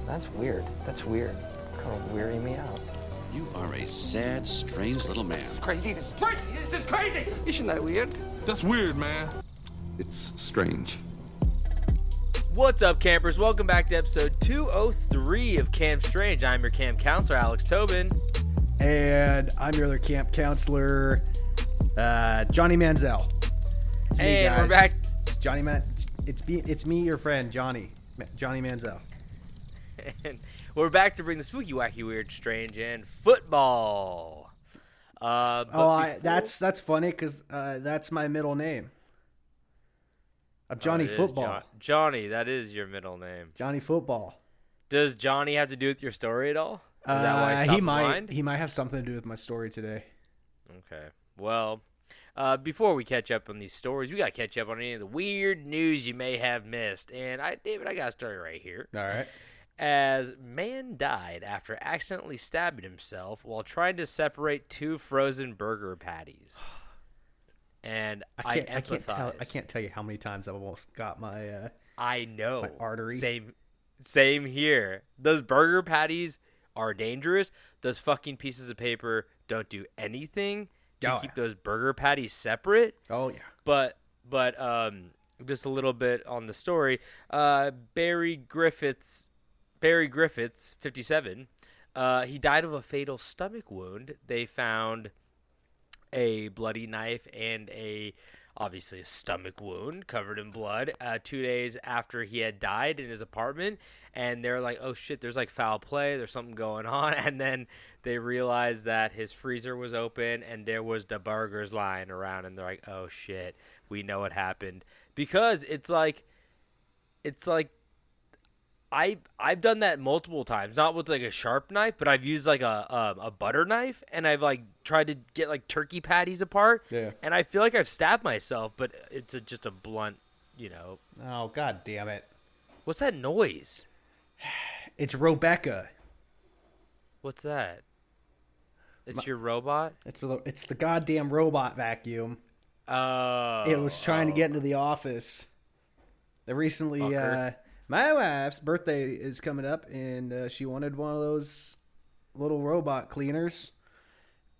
That's weird. That's weird. Kind of weirding me out. You are a sad, strange little man. Crazy. This is crazy. This is crazy. Isn't that weird? That's weird, man. It's strange. What's up, campers? Welcome back to episode 203 of Camp Strange. I'm your camp counselor, Alex Tobin. And I'm your other camp counselor, Johnny Manziel. It's me, And guys. we're back. It's me, your friend, Johnny Manziel. And we're back to bring the spooky, wacky, weird, strange, and football. That's funny because that's my middle name. I'm Johnny Football. Johnny, that is your middle name. Johnny Football. Does Johnny have to do with your story at all? Is that why it's top of mind? He might have something to do with my story today. Okay. Well, before we catch up on these stories, we got to catch up on any of the weird news you may have missed. And David, I got a story right here. All right. As man died after accidentally stabbing himself while trying to separate two frozen burger patties. And I empathize. I can't tell you how many times I've almost got my I know. my artery. Same here. Those burger patties are dangerous. Those fucking pieces of paper don't do anything to keep those burger patties separate. Oh yeah. But just a little bit on the story. Barry Griffiths, 57. He died of a fatal stomach wound. They found a bloody knife and obviously a stomach wound covered in blood 2 days after he had died in his apartment. And they're like, oh shit, there's like foul play, there's something going on. And then they realized that his freezer was open and there was the burgers lying around, and they're like, oh shit, we know what happened. Because it's like I've done that multiple times, not with like a sharp knife, but I've used like a butter knife, and I've like tried to get like turkey patties apart. Yeah. And I feel like I've stabbed myself, but it's just a blunt, Oh god damn it! What's that noise? It's Rebecca. What's that? It's your robot? It's the goddamn robot vacuum. Oh. It was trying to get into the office. They recently, my wife's birthday is coming up, and she wanted one of those little robot cleaners.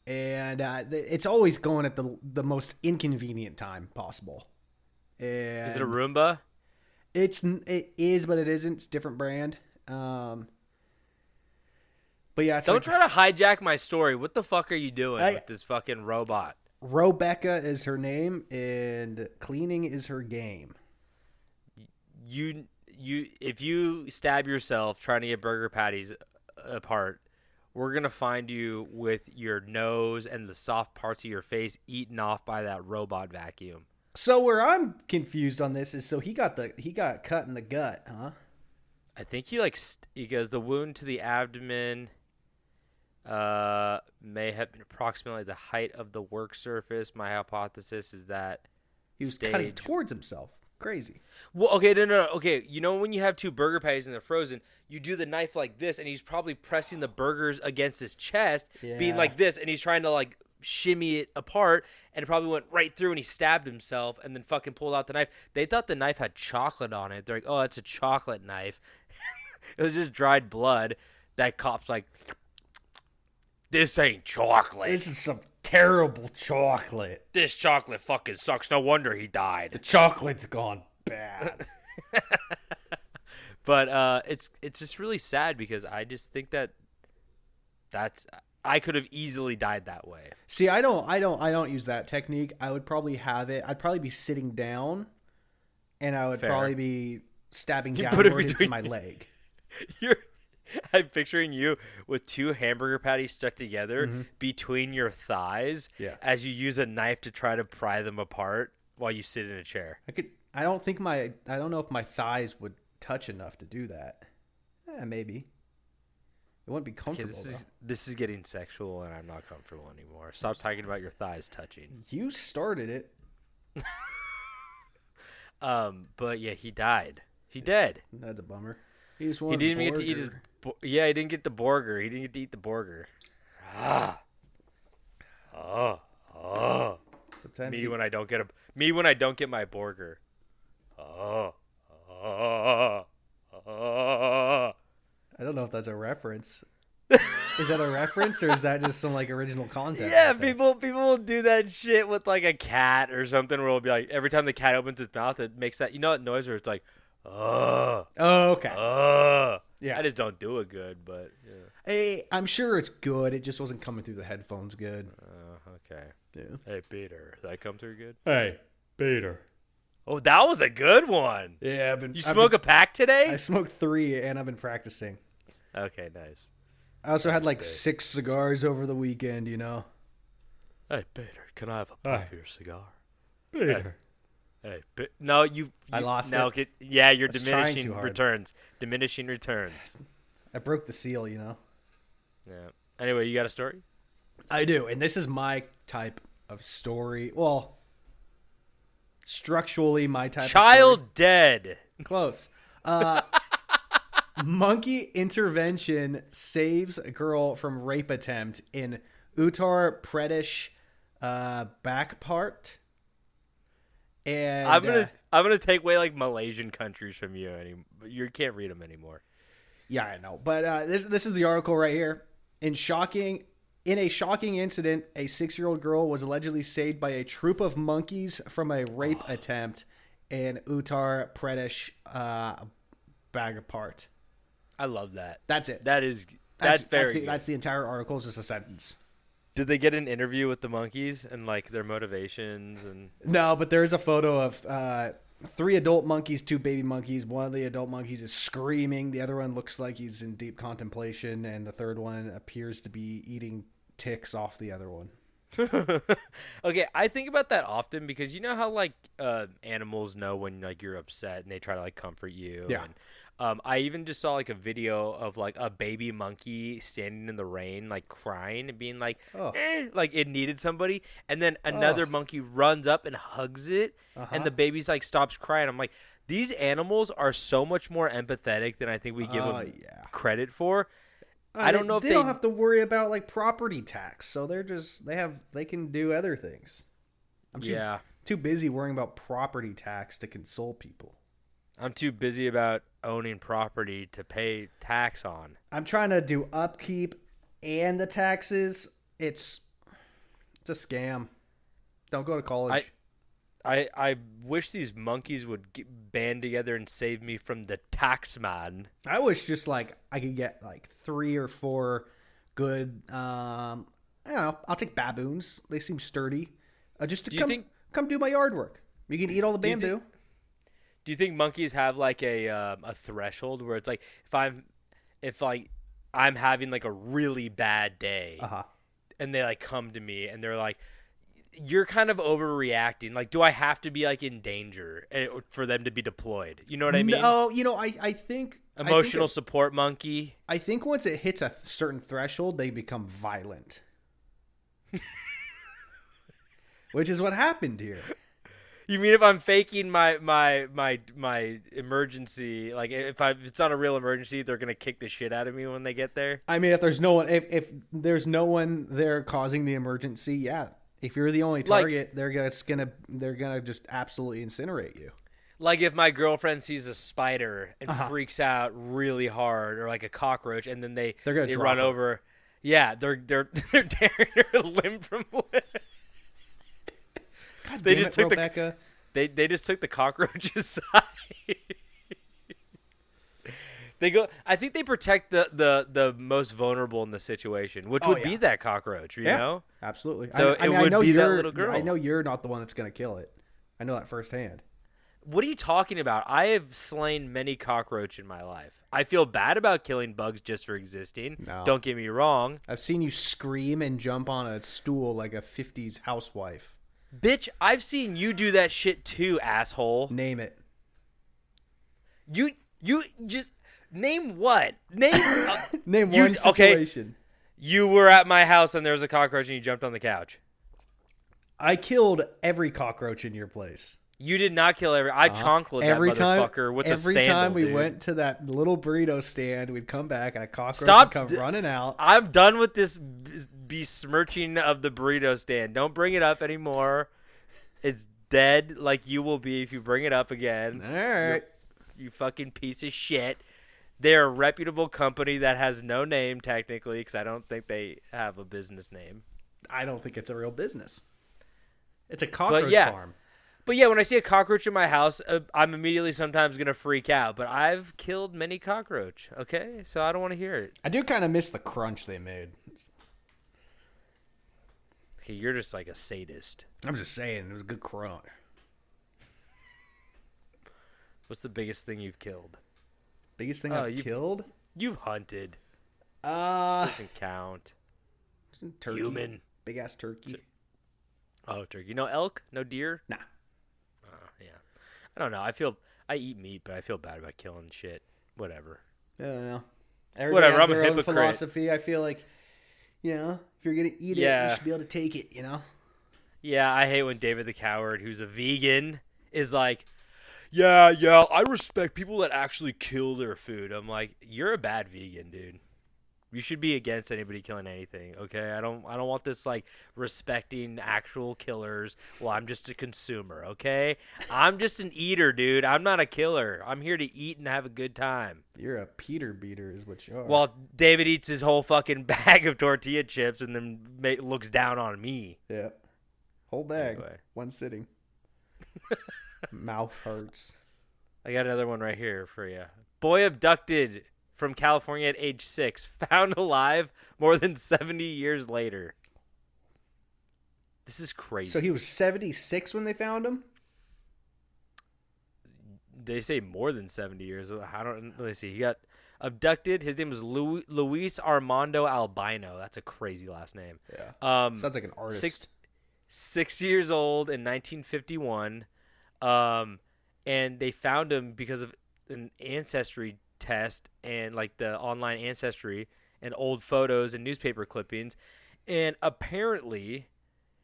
And it's always going at the most inconvenient time possible. And Is it a Roomba? It is, but it isn't. It's a different brand. But yeah, Don't try to hijack my story. What the fuck are you doing with this fucking robot? Rebecca is her name, and cleaning is her game. If you stab yourself trying to get burger patties apart, we're going to find you with your nose and the soft parts of your face eaten off by that robot vacuum. So where I'm confused on this is, so he got cut in the gut, huh? I think he goes, the wound to the abdomen may have been approximately the height of the work surface. My hypothesis is that He was cutting towards himself. Crazy. Well, okay, no. Okay, you know when you have two burger patties and they're frozen, you do the knife like this, and he's probably pressing the burgers against his chest, being like this, and he's trying to like shimmy it apart, and it probably went right through, and he stabbed himself, and then fucking pulled out the knife. They thought the knife had chocolate on it. They're like, oh, that's a chocolate knife. It was just dried blood. That cop's like, this ain't chocolate. This is some terrible chocolate. This chocolate fucking sucks. No wonder he died. The chocolate's gone bad. But it's just really sad because I just think I could have easily died that way. See, I don't use that technique. I would probably have it. I'd probably be sitting down, and I would probably be stabbing downward into my leg. I'm picturing you with two hamburger patties stuck together between your thighs as you use a knife to try to pry them apart while you sit in a chair. I don't know if my thighs would touch enough to do that. Maybe. It wouldn't be comfortable. Okay, this is getting sexual, and I'm not comfortable anymore. Stop talking about your thighs touching. You started it. But yeah, he died. He dead. That's a bummer. He just wanted. He didn't even get to eat his. He didn't get the burger. He didn't get to eat the burger. Sometimes me when I don't get my burger. if that's a reference. Is that a reference, or is that just some like original concept? Yeah, right there? people will do that shit with like a cat or something where it'll be like every time the cat opens its mouth, it makes that noise where it's like, Oh, okay. Yeah. I just don't do it good, but yeah. Hey, I'm sure it's good. It just wasn't coming through the headphones good. Okay. Yeah. Hey, Peter, did that come through good? Hey, Peter. Oh, that was a good one. Yeah, You smoke a pack today? I smoked 3, and I've been practicing. Okay, nice. I also had like 6 cigars over the weekend. Hey, Peter, can I have a puff of your cigar? Peter. Hey, no, you I lost now it. Yeah, you're I was trying diminishing too hard. returns. Diminishing returns. I broke the seal. Yeah. Anyway, you got a story? I do, and this is my type of story. Well, structurally, my type. Child of story. dead. Close. Monkey intervention saves a girl from rape attempt in Uttar Pradesh back part. And I'm gonna take away like Malaysian countries from you. You can't read them anymore. Yeah, I know. But this is the article right here. In a shocking incident, a 6-year-old girl was allegedly saved by a troop of monkeys from a rape attempt in Uttar Pradesh Bagapart. I love that. That's it. That's very good. That's the entire article. It's just a sentence. Did they get an interview with the monkeys and like their motivations and? No, but there's a photo of 3 adult monkeys, 2 baby monkeys. One of the adult monkeys is screaming. The other one looks like he's in deep contemplation, and the third one appears to be eating ticks off the other one. Okay, I think about that often because you know how like animals know when like you're upset and they try to like comfort you. Yeah. And, I even just saw like a video of like a baby monkey standing in the rain, like crying and being like, like it needed somebody, and then another monkey runs up and hugs it, and the baby's like stops crying. I'm like, these animals are so much more empathetic than I think we give them credit for. I don't know if they don't have to worry about like property tax, so they can do other things. I'm too busy worrying about property tax to console people. I'm too busy about owning property to pay tax on. I'm trying to do upkeep and the taxes. It's a scam. Don't go to college. I wish these monkeys would band together and save me from the tax man. I wish just like I could get like 3 or 4 good. I don't know. I'll take baboons. They seem sturdy. Just to come do my yard work. You can eat all the bamboo. Do you think monkeys have like a threshold where it's like if I'm having like a really bad day, and they like come to me and they're like, you're kind of overreacting. Like, do I have to be like in danger for them to be deployed? You know what I mean? No, I think emotional support monkey. I think once it hits a certain threshold, they become violent, which is what happened here. You mean if I'm faking my emergency, like if it's not a real emergency, they're gonna kick the shit out of me when they get there? I mean, if there's no one there causing the emergency, yeah. If you're the only target, they're gonna just absolutely incinerate you. Like if my girlfriend sees a spider and freaks out really hard, or like a cockroach, and then they run over. Yeah, they're tearing her limb from away. God They damn just it, took Rebecca. They just took the cockroach's side. They go. I think they protect the most vulnerable in the situation, which would be that cockroach. You know, absolutely. So it would be that little girl. I know you're not the one that's gonna kill it. I know that firsthand. What are you talking about? I have slain many cockroach in my life. I feel bad about killing bugs just for existing. No. Don't get me wrong. I've seen you scream and jump on a stool like a 50s housewife. Bitch, I've seen you do that shit too, asshole. Name it. You just name what? Name Name one situation. Okay, you were at my house and there was a cockroach and you jumped on the couch. I killed every cockroach in your place. You did not kill I chonked that motherfucker with a sandal, Every time we dude. went to that little burrito stand, we'd come back and a cockroach would come running out. I'm done with this besmirching of the burrito stand. Don't bring it up anymore. It's dead like you will be if you bring it up again. All right. You fucking piece of shit. They're a reputable company that has no name technically, because I don't think they have a business name. I don't think it's a real business. It's a cockroach farm. But yeah, when I see a cockroach in my house, I'm immediately sometimes going to freak out. But I've killed many cockroach, okay? So I don't want to hear it. I do kind of miss the crunch they made. Okay, you're just like a sadist. I'm just saying, it was a good crunch. What's the biggest thing you've killed? Biggest thing I've killed? You've hunted. Doesn't count. Turkey. Human. Big ass turkey. Oh, turkey. No elk? No deer? Nah. Yeah. I don't know. I eat meat, but I feel bad about killing shit. Whatever. I don't know. Whatever. Has I'm a their own hypocrite. philosophy. I feel like, if you're gonna eat it, you should be able to take it. Yeah, I hate when David the Coward, who's a vegan, is like, yeah, I respect people that actually kill their food. I'm like, you're a bad vegan, dude. You should be against anybody killing anything, okay? I don't want this like respecting actual killers. Well, I'm just a consumer, okay? I'm just an eater, dude. I'm not a killer. I'm here to eat and have a good time. You're a Peter beater is what you are. Well, David eats his whole fucking bag of tortilla chips and then looks down on me. Yeah. Whole bag. Anyway. One sitting. Mouth hurts. I got another one right here for you. Boy abducted from California at age 6, found alive more than 70 years later. This is crazy. So he was 76 when they found him? They say more than 70 years. Let me see. He got abducted. His name was Luis Armando Albino. That's a crazy last name. Yeah. Sounds like an artist. 6 years old in 1951. And they found him because of an ancestry test and like the online ancestry and old photos and newspaper clippings. And apparently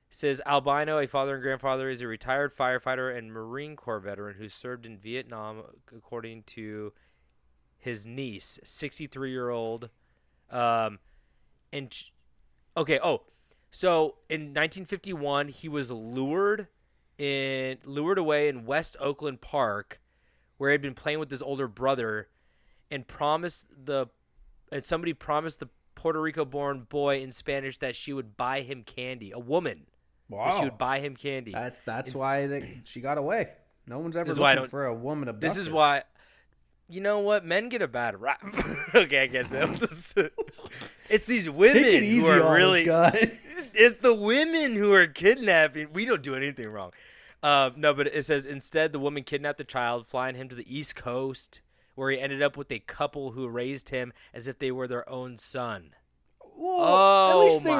says Albino, a father and grandfather, is a retired firefighter and Marine Corps veteran who served in Vietnam, according to his niece, 63-year-old. So in 1951, he was lured away in West Oakland Park, where he had been playing with his older brother, and somebody promised the Puerto Rico-born boy in Spanish that she would buy him candy. A woman. Wow. That she would buy him candy. That's why she got away. No one's ever looking for a woman abducted. This is why. You know what? Men get a bad rap. Okay, I guess it's these women who are really. It's the women who are kidnapping. We don't do anything wrong. No, but it says instead the woman kidnapped the child, flying him to the East Coast, where he ended up with a couple who raised him as if they were their own son. Well, at least they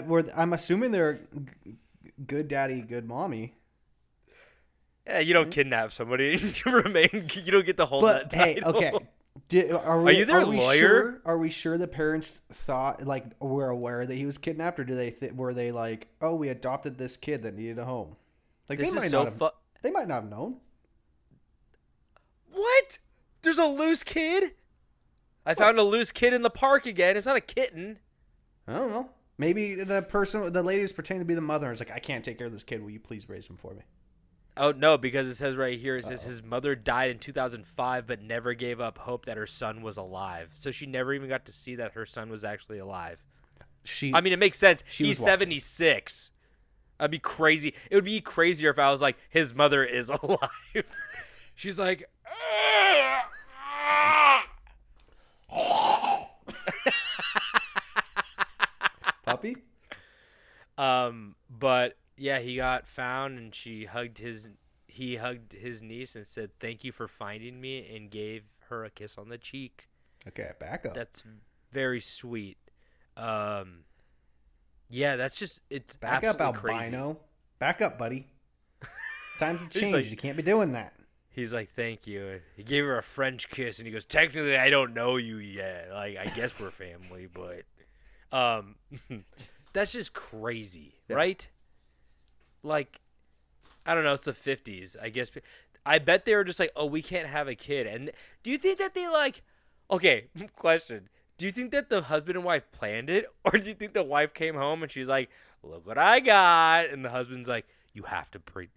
were I'm assuming they're good daddy, good mommy. Yeah, you don't kidnap somebody. You don't get to hold that title. Hey, okay. Are you their lawyer? Are we sure the parents were aware that he was kidnapped, or were they like, oh, we adopted this kid that needed a home? Like they might not have known. What? There's a loose kid? I found a loose kid in the park again. It's not a kitten. I don't know. Maybe the lady was pretending to be the mother and was like, I can't take care of this kid. Will you please raise him for me? Oh, no, because it says right here, says his mother died in 2005 but never gave up hope that her son was alive. So she never even got to see that her son was actually alive. It makes sense. He's 76. That'd be crazy. It would be crazier if I was like, his mother is alive. She's like, puppy? But yeah, he got found and he hugged his niece and said, "Thank you for finding me," and gave her a kiss on the cheek. Okay, back up. That's very sweet. Yeah, it's back up, crazy. Albino. Back up, buddy. Times have changed. You can't be doing that. He's like, "Thank you." He gave her a French kiss, and he goes, "Technically, I don't know you yet. Like, I guess we're family, but that's just crazy, right? Like, I don't know. It's the 50s, I guess. I bet they were just like, "Oh, we can't have a kid." And do you think that they like? Okay, question. Do you think that the husband and wife planned it, or do you think the wife came home and she's like, "Look what I got," and the husband's like, "You have to put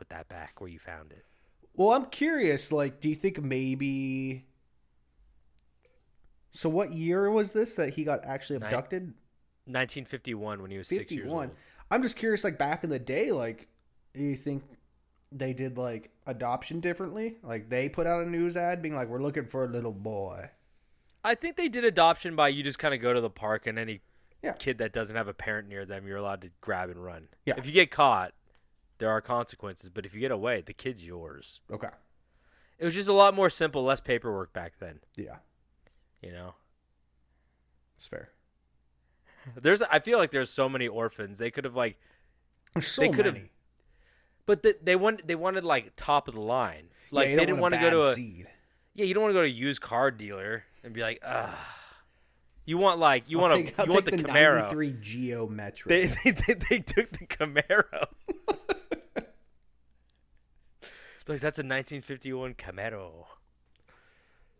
that back where you found it." Well, I'm curious. Like, do you think maybe? So, what year was this that he got actually abducted? 1951 when he was 6 years old. I'm just curious. Like back in the day, like, do you think they did like adoption differently? Like they put out a news ad being like, "We're looking for a little boy." I think they did adoption by you just kind of go to the park and any Yeah. kid that doesn't have a parent near them, you're allowed to grab and run. Yeah. If you get caught, there are consequences, but if you get away, the kid's yours. Okay. It was just a lot more simple, less paperwork back then. Yeah, You know, it's fair. I feel like there's so many orphans. They could have like, There's so they could have, many. but they wanted like top of the line. Like Yeah, they didn't want to go to a seed. Yeah, you don't want to go to a used car dealer and be like, ugh. You want like I'll take the the Camaro. 93 Geo Metro. They took the Camaro. Like that's a 1951 Camaro.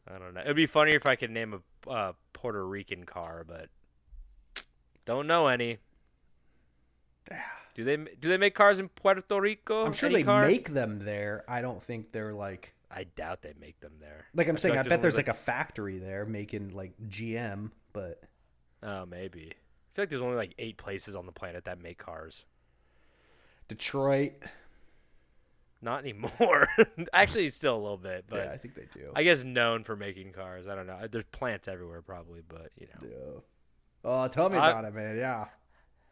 I don't know. It'd be funnier if I could name a Puerto Rican car, but don't know any. Do they make cars in Puerto Rico? I'm sure Any they car? make them there. I don't think they're like. I doubt they make them there. Like I'm saying, feel I like bet there's only, like a factory there making like GM, but Oh, maybe. I feel like there's only like 8 places on the planet that make cars. Detroit. Not anymore. Actually, still a little bit, but Yeah, I think they do. I guess known for making cars. I don't know. There's plants everywhere, probably, but you know. Yeah. Oh, tell me about it, man. Yeah.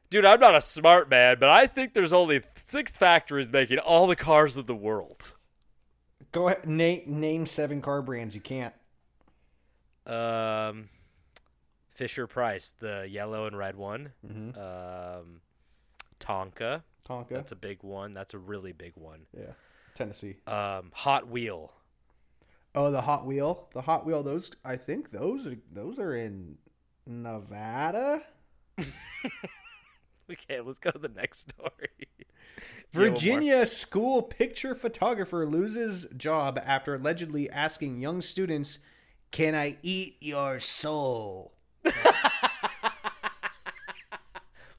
Dude, I'm not a smart man, but I think there's only 6 factories making all the cars of the world. Go ahead. Name 7 car brands. You can't. Fisher Price, the yellow and red one. Mm-hmm. Tonka. Tonka. That's a big one. That's a really big one. Yeah. Tennessee. Hot Wheel. Oh, the Hot Wheel. The Hot Wheel. Those. I think those are in Nevada. Okay, let's go to the next story. Virginia school picture photographer loses job after allegedly asking young students, "Can I eat your soul?"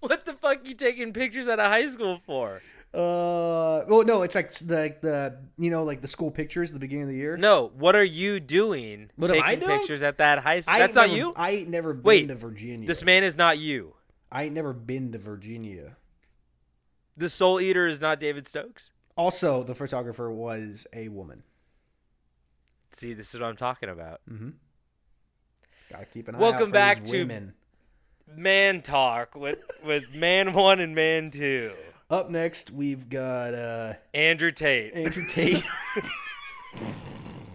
What the fuck are you taking pictures out of high school for? Well, no, it's like the like the school pictures at the beginning of the year. No, what are you doing? What am I taking doing? pictures at that high school? That's not you? I ain't never been Wait, to Virginia. This man is not you. I ain't never been to Virginia. The Soul Eater is not David Stokes? Also, the photographer was a woman. See, this is what I'm talking about. Mm-hmm. Gotta keep an eye Welcome out for back these to women. Man Talk with Man 1 and Man 2. Up next, we've got Andrew Tate. Andrew Tate.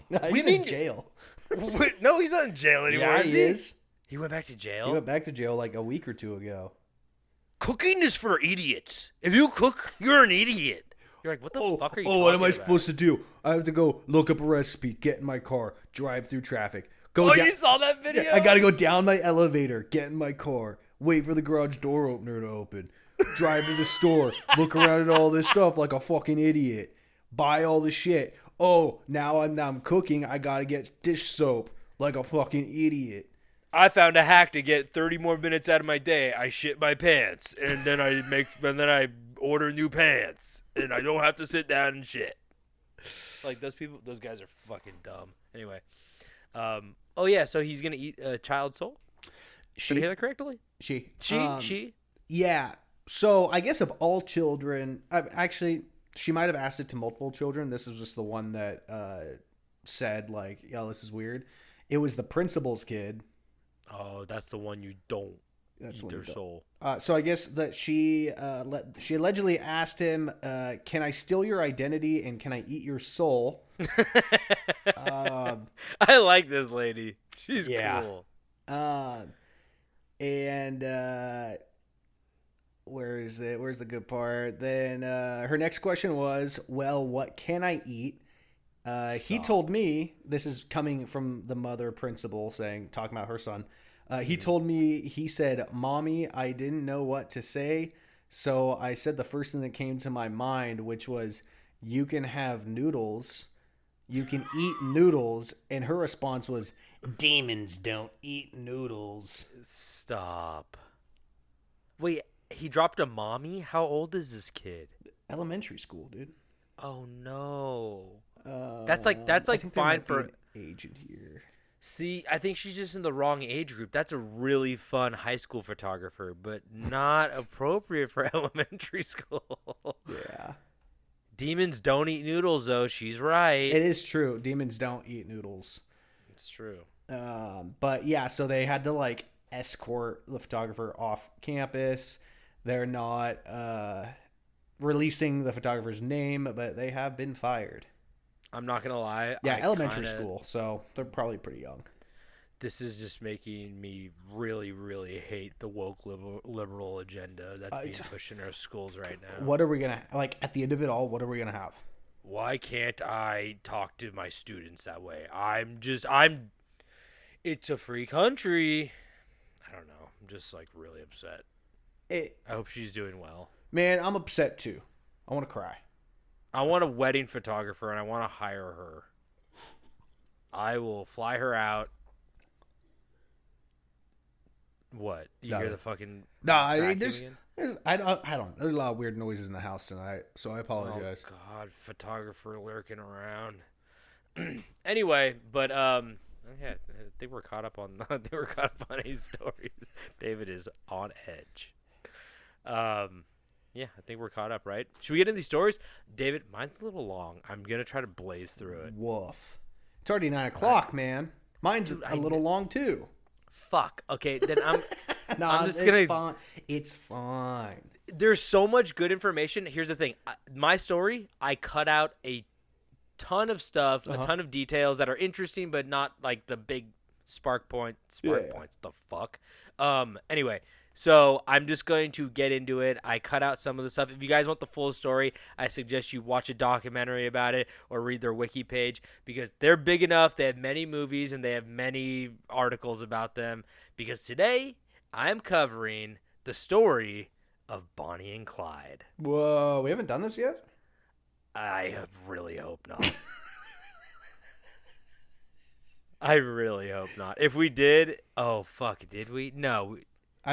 No, he's in jail. Wait, no, he's not in jail anymore. Yeah, is he is. He went back to jail? He went back to jail like a week or two ago. Cooking is for idiots. If you cook, you're an idiot. You're like, what the fuck are you talking what am I about? supposed to do? I have to go look up a recipe, get in my car, drive through traffic. Go Oh, down. you saw that video? Yeah, I gotta go down my elevator, get in my car, wait for the garage door opener to open, drive to the store, look around at all this stuff like a fucking idiot, buy all the shit. Oh, now I'm cooking. I gotta get dish soap like a fucking idiot. I found a hack to get 30 more minutes out of my day. I shit my pants, and then I order new pants, and I don't have to sit down and shit. Like those guys are fucking dumb. Anyway, oh yeah, so he's gonna eat a child soul. Did I hear that correctly? She. Yeah. So I guess of all children, actually, she might have asked it to multiple children. This is just the one that said like, "Yo, this is weird." It was the principal's kid. Oh, that's the one you don't eat their soul. So I guess that she allegedly asked him, "Can I steal your identity and can I eat your soul?" I like this lady. She's cool. And where is it? Where's the good part? Then her next question was, "Well, what can I eat?" He told me, this is coming from the mother principal talking about her son. He told me, he said, "Mommy, I didn't know what to say. So I said the first thing that came to my mind, which was, you can have noodles. You can eat noodles." And her response was, "Demons don't eat noodles." Stop. Wait, he dropped a mommy? How old is this kid? Elementary school, dude. Oh, no. That's like I think there fine might be for. an agent here. See, I think she's just in the wrong age group. That's a really fun high school photographer, but not appropriate for elementary school. Yeah. Demons don't eat noodles, though. She's right. It is true. Demons don't eat noodles. It's true. But yeah, so they had to like escort the photographer off campus. They're not releasing the photographer's name, but they have been fired. I'm not going to lie. Yeah, elementary school, so they're probably pretty young. This is just making me really, really hate the woke liberal agenda that's being pushed in our schools right now. What are we going to, like, at the end of it all, what are we going to have? Why can't I talk to my students that way? It's a free country. I don't know. I'm just, like, really upset. I hope she's doing well. Man, I'm upset, too. I want to cry. I want a wedding photographer, and I want to hire her. I will fly her out. What? You hear the fucking... No, I don't. There's a lot of weird noises in the house tonight, so I apologize. Oh, God. Photographer lurking around. Anyway, but, yeah, they were caught up on these stories. David is on edge. Yeah, I think we're caught up, right? Should we get into these stories? David, mine's a little long. I'm going to try to blaze through it. Woof. It's already 9 o'clock, man. Mine's a little long, too. Fuck. Okay, then I'm it's just going to... fine. It's fine. There's so much good information. Here's the thing. My story, I cut out a ton of stuff, a ton of details that are interesting, but not like the big spark points. The fuck? Anyway... So I'm just going to get into it. I cut out some of the stuff. If you guys want the full story, I suggest you watch a documentary about it or read their wiki page because they're big enough. They have many movies and they have many articles about them. Because today I'm covering the story of Bonnie and Clyde. Whoa, we haven't done this yet? I really hope not. I really hope not. If we did, oh fuck, did we? No.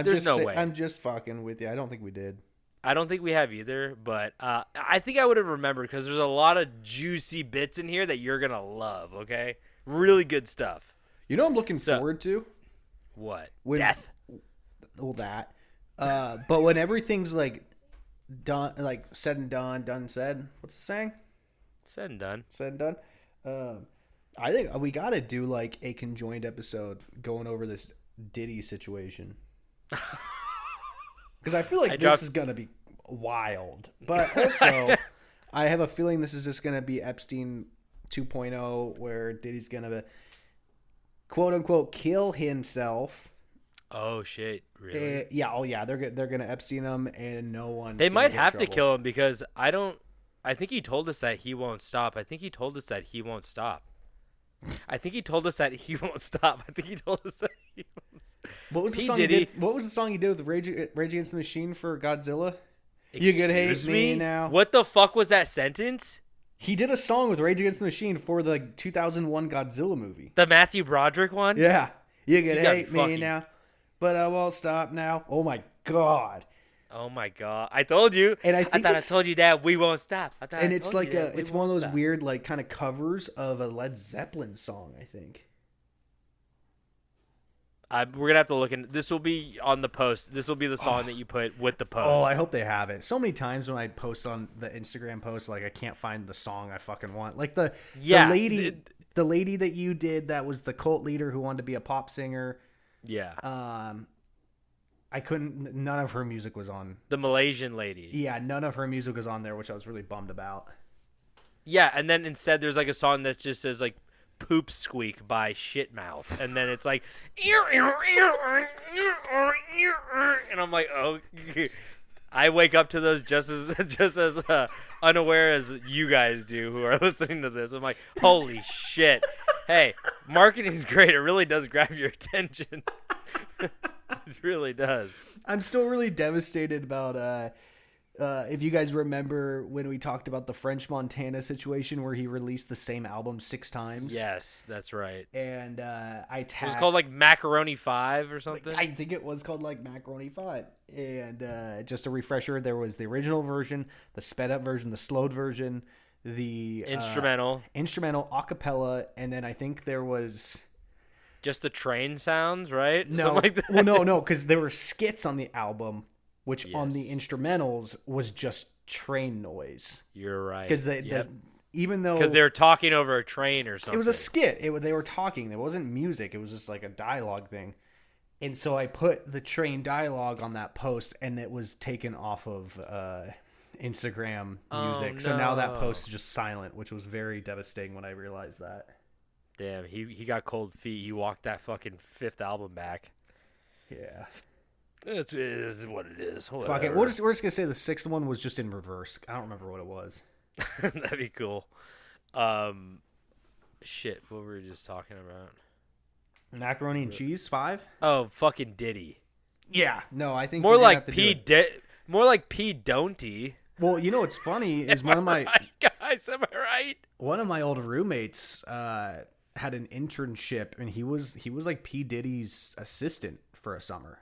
There's no way. I'm just fucking with you. I don't think we did. I don't think we have either, but I think I would have remembered because there's a lot of juicy bits in here that you're going to love, okay? Really good stuff. You know what I'm looking forward to? What? Death. Well, that. But when everything's like done, like said and done, said. What's the saying? Said and done. Said and done. I think we got to do like a conjoined episode going over this Diddy situation. Because I feel like this is going to be wild. But also, I have a feeling this is just going to be Epstein 2.0 where Diddy's going to, quote unquote, kill himself. Oh, shit. Really? Yeah. Oh, yeah. They're going to Epstein him and no one. They might have to kill him because I think he told us that he won't stop. I think he told us that he won't stop. What was the song What was the song he did with Rage Against the Machine for Godzilla? You could hate me now. What the fuck was that sentence? He did a song with Rage Against the Machine for the 2001 Godzilla movie. The Matthew Broderick one? Yeah. You could hate me now, but I won't stop now. Oh my god. Oh my god! I told you. And I told you that we won't stop. And it's like it's one of those weird like kind of covers of a Led Zeppelin song. I think. We're gonna have to look in. This will be on the post. This will be the song that you put with the post. Oh, I hope they have it. So many times when I post on the Instagram post, like I can't find the song I fucking want. Like the lady that you did that was the cult leader who wanted to be a pop singer. Yeah. I couldn't. None of her music was on. The Malaysian lady. Yeah, none of her music was on there, which I was really bummed about. Yeah, and then instead there's like a song that just says like "Poop Squeak" by Shitmouth, and then it's like, and I'm like, oh, I wake up to those just as unaware as you guys do who are listening to this. I'm like, holy shit! Hey, marketing's great. It really does grab your attention. It really does. I'm still really devastated about if you guys remember when we talked about the French Montana situation where he released the same album 6 times. Yes, that's right. And it was called like Macaroni 5 or something. I think it was called like Macaroni 5. And just a refresher, there was the original version, the sped up version, the slowed version, the instrumental a cappella, and then I think there was just the train sounds, right? no, Something like that. well, no, because there were skits on the album, which on the instrumentals was just train noise. You're right. Because even though they were talking over a train or something, it was a skit. They were talking. It wasn't music. It was just like a dialogue thing. And so I put the train dialogue on that post, and it was taken off of Instagram music. Oh, so now that no. post is just silent, which was very devastating when I realized that. Damn, he got cold feet. He walked that fucking fifth album back. Yeah. It is what it is. Fuck it. We're just going to say the sixth one was just in reverse. I don't remember what it was. That'd be cool. Shit, what were we just talking about? Macaroni and cheese, 5? Oh, fucking Diddy. Yeah. No, I think More like more like P. Don'ty. Well, you know what's funny is one of my right, guys, am I right? One of my old roommates had an internship, and he was like P. Diddy's assistant for a summer.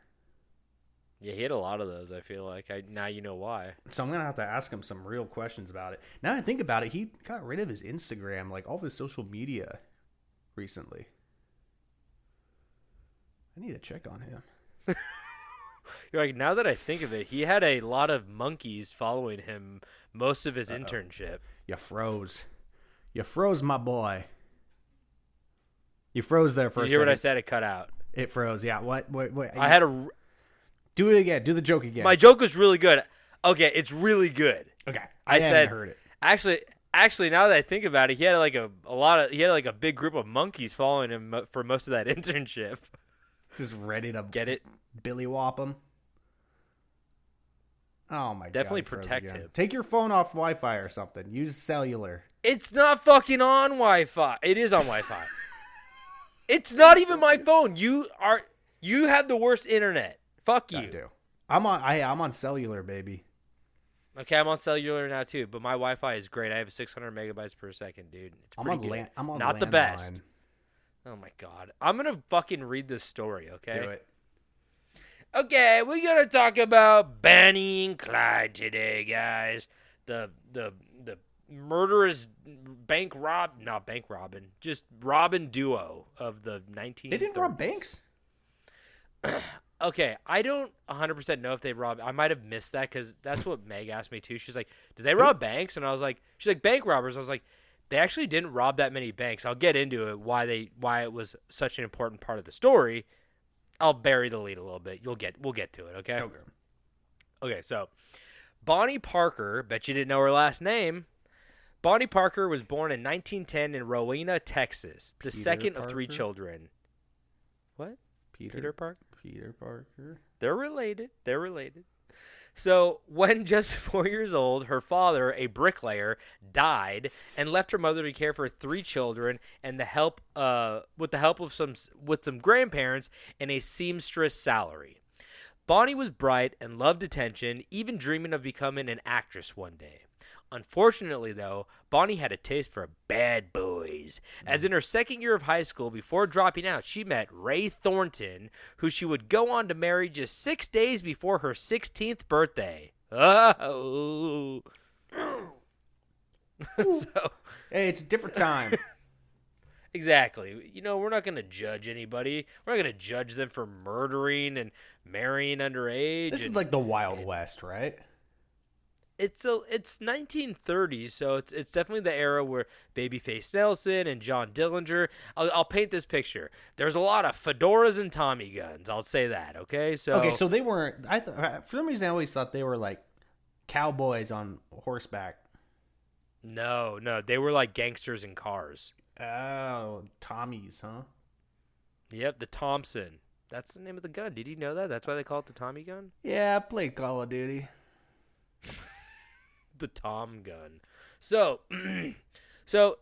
Yeah, he had a lot of those, I feel like. Now you know why. So I'm going to have to ask him some real questions about it. Now that I think about it, he got rid of his Instagram, like all of his social media recently. I need to check on him. You're like, now that I think of it, he had a lot of monkeys following him most of his internship. You froze. You froze, my boy. You froze there for a second. You hear what I said? It cut out. It froze, yeah. What? I had a... Do it again. Do the joke again. My joke was really good. Okay, it's really good. Okay. I said, heard it. Actually, now that I think about it, he had like a big group of monkeys following him for most of that internship. Just ready to get it, Billy Whop him. Oh my god! Definitely protect him. Take your phone off Wi-Fi or something. Use cellular. It's not fucking on Wi-Fi. It is on Wi-Fi. It's not even my phone. You have the worst internet. Fuck you. I do. I'm on cellular, baby. Okay, I'm on cellular now too, but my Wi-Fi is great. I have 600 megabytes per second, dude. It's pretty good. I'm on not the landline. best. Oh my god. I'm gonna fucking read this story, okay? Do it. Okay, we're gonna talk about Bonnie and Clyde today, guys. The murderous just robbing duo of the 1930s. They didn't rob banks? Okay, I don't 100% know if they robbed. I might have missed that because that's what Meg asked me too. She's like, "Did they rob banks?" And I was like, "She's like bank robbers." I was like, "They actually didn't rob that many banks." I'll get into it why it was such an important part of the story. I'll bury the lead a little bit. We'll get to it. Okay. Okay. So, Bonnie Parker. Bet you didn't know her last name. Bonnie Parker was born in 1910 in Rowena, Texas, the second of 3 children. What? Peter Parker? Peter Parker. They're related. So, when just 4 years old, her father, a bricklayer, died and left her mother to care for 3 children and with the help of some grandparents and a seamstress salary. Bonnie was bright and loved attention, even dreaming of becoming an actress one day. Unfortunately, though, Bonnie had a taste for bad boys, as in her second year of high school, before dropping out, she met Ray Thornton, who she would go on to marry just 6 days before her 16th birthday. Oh. So, hey, it's a different time. Exactly. We're not going to judge anybody. We're not going to judge them for murdering and marrying underage. This is like the Wild West, right? It's 1930s, so it's definitely the era where Babyface Nelson and John Dillinger. I'll paint this picture. There's a lot of fedoras and Tommy guns. I'll say that. Okay, so they weren't. For some reason, I always thought they were like cowboys on horseback. No, they were like gangsters in cars. Oh, Tommies, huh? Yep, the Thompson. That's the name of the gun. Did you know that? That's why they call it the Tommy gun. Yeah, I played Call of Duty. The Tom gun. So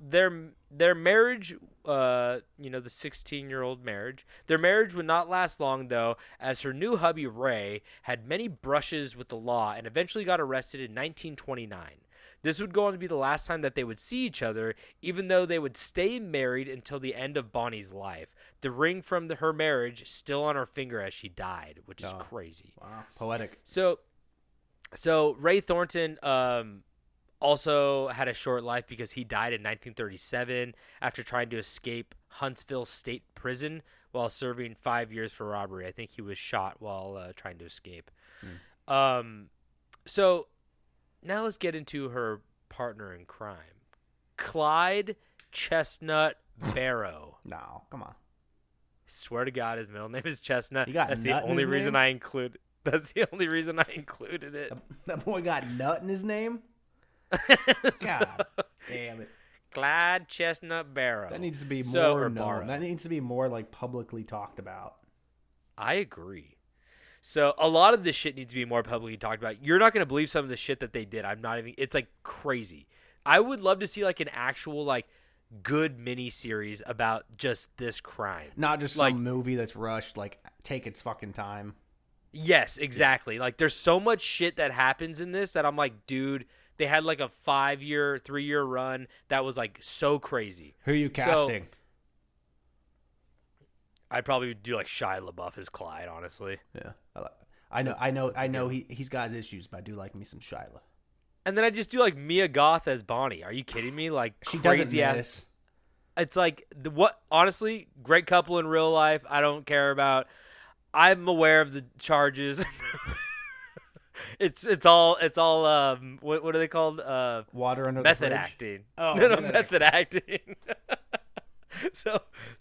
their marriage, the 16-year-old marriage, their marriage would not last long, though, as her new hubby, Ray, had many brushes with the law and eventually got arrested in 1929. This would go on to be the last time that they would see each other, even though they would stay married until the end of Bonnie's life. The ring from her marriage still on her finger as she died, which is crazy. Wow, poetic. So Ray Thornton also had a short life because he died in 1937 after trying to escape Huntsville State Prison while serving 5 years for robbery. I think he was shot while trying to escape. So now let's get into her partner in crime, Clyde Chestnut Barrow. No, come on. Swear to God, his middle name is Chestnut. You got That's nut the in only his reason name? I include. That's the only reason I included it. That boy got nut in his name? God damn it. Clyde Chestnut Barrow. That needs to be So- more or known. Barrow. That needs to be more like publicly talked about. I agree. So a lot of this shit needs to be more publicly talked about. You're not going to believe some of the shit that they did. I'm not even. It's like crazy. I would love to see like an actual like good mini series about just this crime. Not just Like- some movie that's rushed, like take its fucking time. Yes, exactly. Like there's so much shit that happens in this that I'm like, dude, they had like a 5-year, 3-year run that was like so crazy. Who are you casting? I'd probably do like Shia LaBeouf as Clyde, honestly. Yeah. I know he's got his issues, but I do like me some Shyla. And then I just do like Mia Goth as Bonnie. Are you kidding me? Like She crazy doesn't ass. miss. It's like what? Honestly, great couple in real life. I don't care about. I'm aware of the charges. it's all what are they called? Water under Method the fridge. acting. Oh, no, method method acting.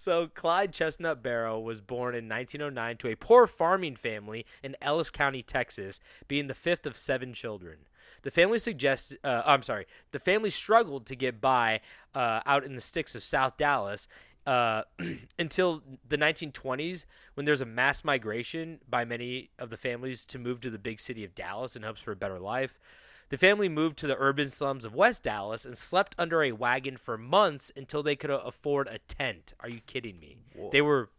So Clyde Chestnut Barrow was born in 1909 to a poor farming family in Ellis County, Texas, being the fifth of 7 children. The family The family struggled to get by out in the sticks of South Dallas until the 1920s, when there's a mass migration by many of the families to move to the big city of Dallas in hopes for a better life. The family moved to the urban slums of West Dallas and slept under a wagon for months until they could afford a tent. Are you kidding me? Whoa. They were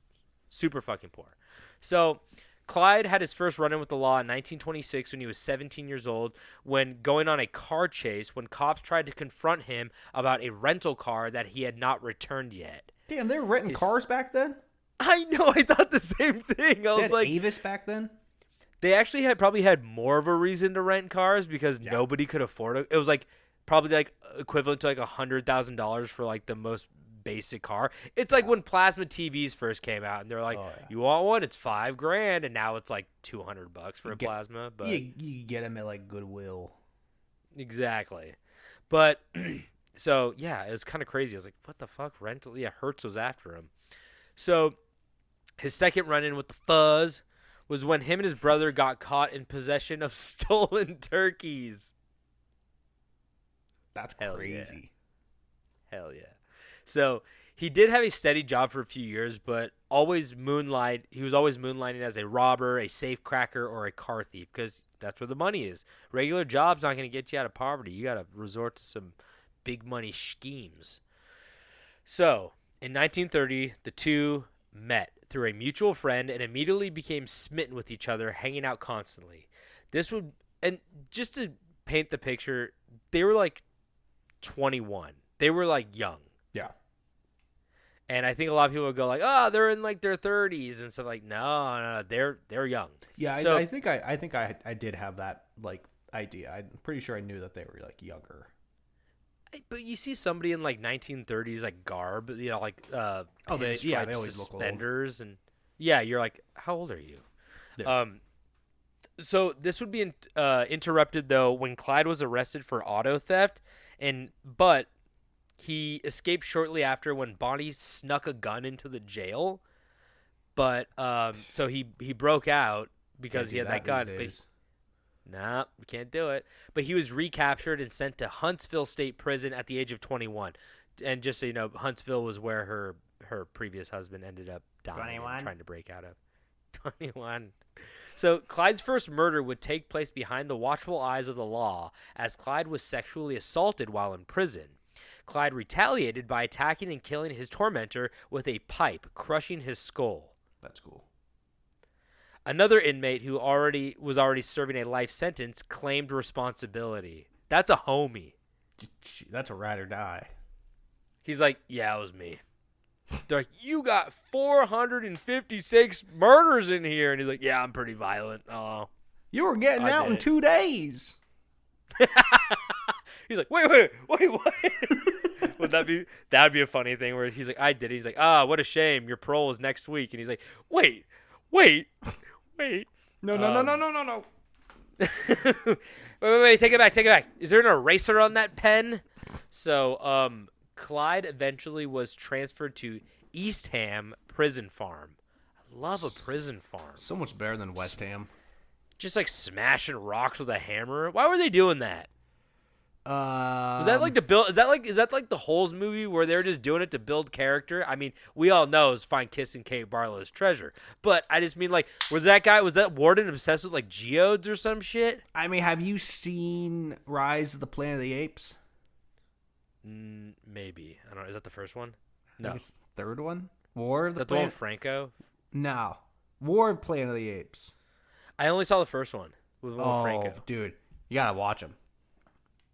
super fucking poor. So Clyde had his first run-in with the law in 1926 when he was 17 years old, when going on a car chase when cops tried to confront him about a rental car that he had not returned yet. Damn, they were renting cars back then? I know, I thought the same thing. I was like, Avis back then? They actually probably had more of a reason to rent cars because nobody could afford it. It was like probably like equivalent to like $100,000 for like the most basic car. It's like when plasma TVs first came out and they're like, you want one? It's $5,000, and now it's like $200 for a plasma. But you get them at like Goodwill. Exactly. But so yeah, it was kind of crazy. I was like, what the fuck? Rental? Yeah, Hertz was after him. So his second run-in with the fuzz was when him and his brother got caught in possession of stolen turkeys. That's crazy. Hell yeah. So he did have a steady job for a few years, but he was always moonlighting as a robber, a safe cracker, or a car thief, because that's where the money is. Regular job's not going to get you out of poverty. You got to resort to some big money schemes. So in 1930, the two met through a mutual friend and immediately became smitten with each other, hanging out constantly. And just to paint the picture, they were like 21. They were like young. Yeah. And I think a lot of people would go like, "Oh, they're in like their 30s" and stuff. Like, no, they're young. Yeah, so, I think I did have that like idea. I'm pretty sure I knew that they were like younger. But you see somebody in like 1930s like garb, like they always look suspenders, and you're like, how old are you? Yeah. So this would be interrupted though when Clyde was arrested for auto theft, but he escaped shortly after when Bonnie snuck a gun into the jail. But so he broke out because he had that gun. Nah, we can't do it. But he was recaptured and sent to Huntsville State Prison at the age of 21. And just so you know, Huntsville was where her previous husband ended up dying and trying to break out of. 21. So Clyde's first murder would take place behind the watchful eyes of the law, as Clyde was sexually assaulted while in prison. Clyde retaliated by attacking and killing his tormentor with a pipe, crushing his skull. That's cool. Another inmate who was already serving a life sentence claimed responsibility. That's a homie. That's a ride or die. He's like, yeah, it was me. They're like, you got 456 murders in here. And he's like, yeah, I'm pretty violent. Oh, you were getting out in 2 days. He's like, wait, what? That'd be a funny thing where he's like, I did it. He's like, what a shame. Your parole is next week. And he's like, wait. No. Wait, take it back. Is there an eraser on that pen? So, Clyde eventually was transferred to Eastham Prison Farm. I love a prison farm. So much better than West Ham. Just like smashing rocks with a hammer. Why were they doing that? Was that like the build? Is that like the Holes movie where they're just doing it to build character? I mean, we all know it's fine kissing Kate Barlow's treasure, but I just mean like, was that warden obsessed with like geodes or some shit? I mean, have you seen Rise of the Planet of the Apes? Maybe. I don't know. Is that the first one? I No. think it's the third one. War of the That's the one Planet. with Franco. No, War of Planet of the Apes. I only saw the first one with Franco. Dude, you gotta watch them.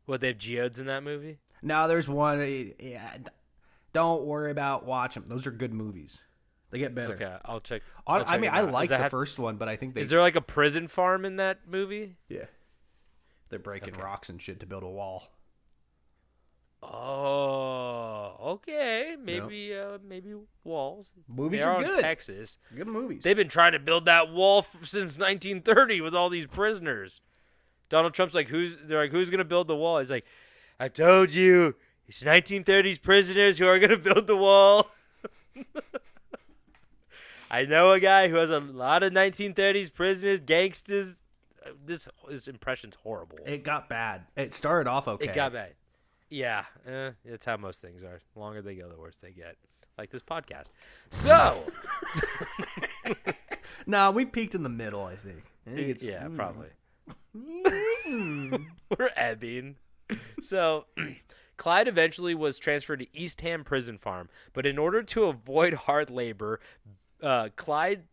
What, they have geodes in that movie? No, there's one. Yeah, don't worry about watching them. Those are good movies. They get better. Okay, I'll check. I mean, I like the have first one, but I think they. Is there like a prison farm in that movie? Yeah. They're breaking rocks and shit to build a wall. Oh, okay. Maybe walls. Movies They're are in good. Texas. Good movies. They've been trying to build that wall since 1930 with all these prisoners. Donald Trump's like, who's gonna build the wall? He's like, I told you, it's 1930s prisoners who are gonna build the wall. I know a guy who has a lot of 1930s prisoners, gangsters. This impression's horrible. It got bad. It started off okay. It got bad. Yeah, that's how most things are. The longer they go, the worse they get. Like this podcast. So. No, we peaked in the middle, I think. Yeah, probably. We're ebbing. So, Clyde eventually was transferred to Eastham Prison Farm, but in order to avoid hard labor, Clyde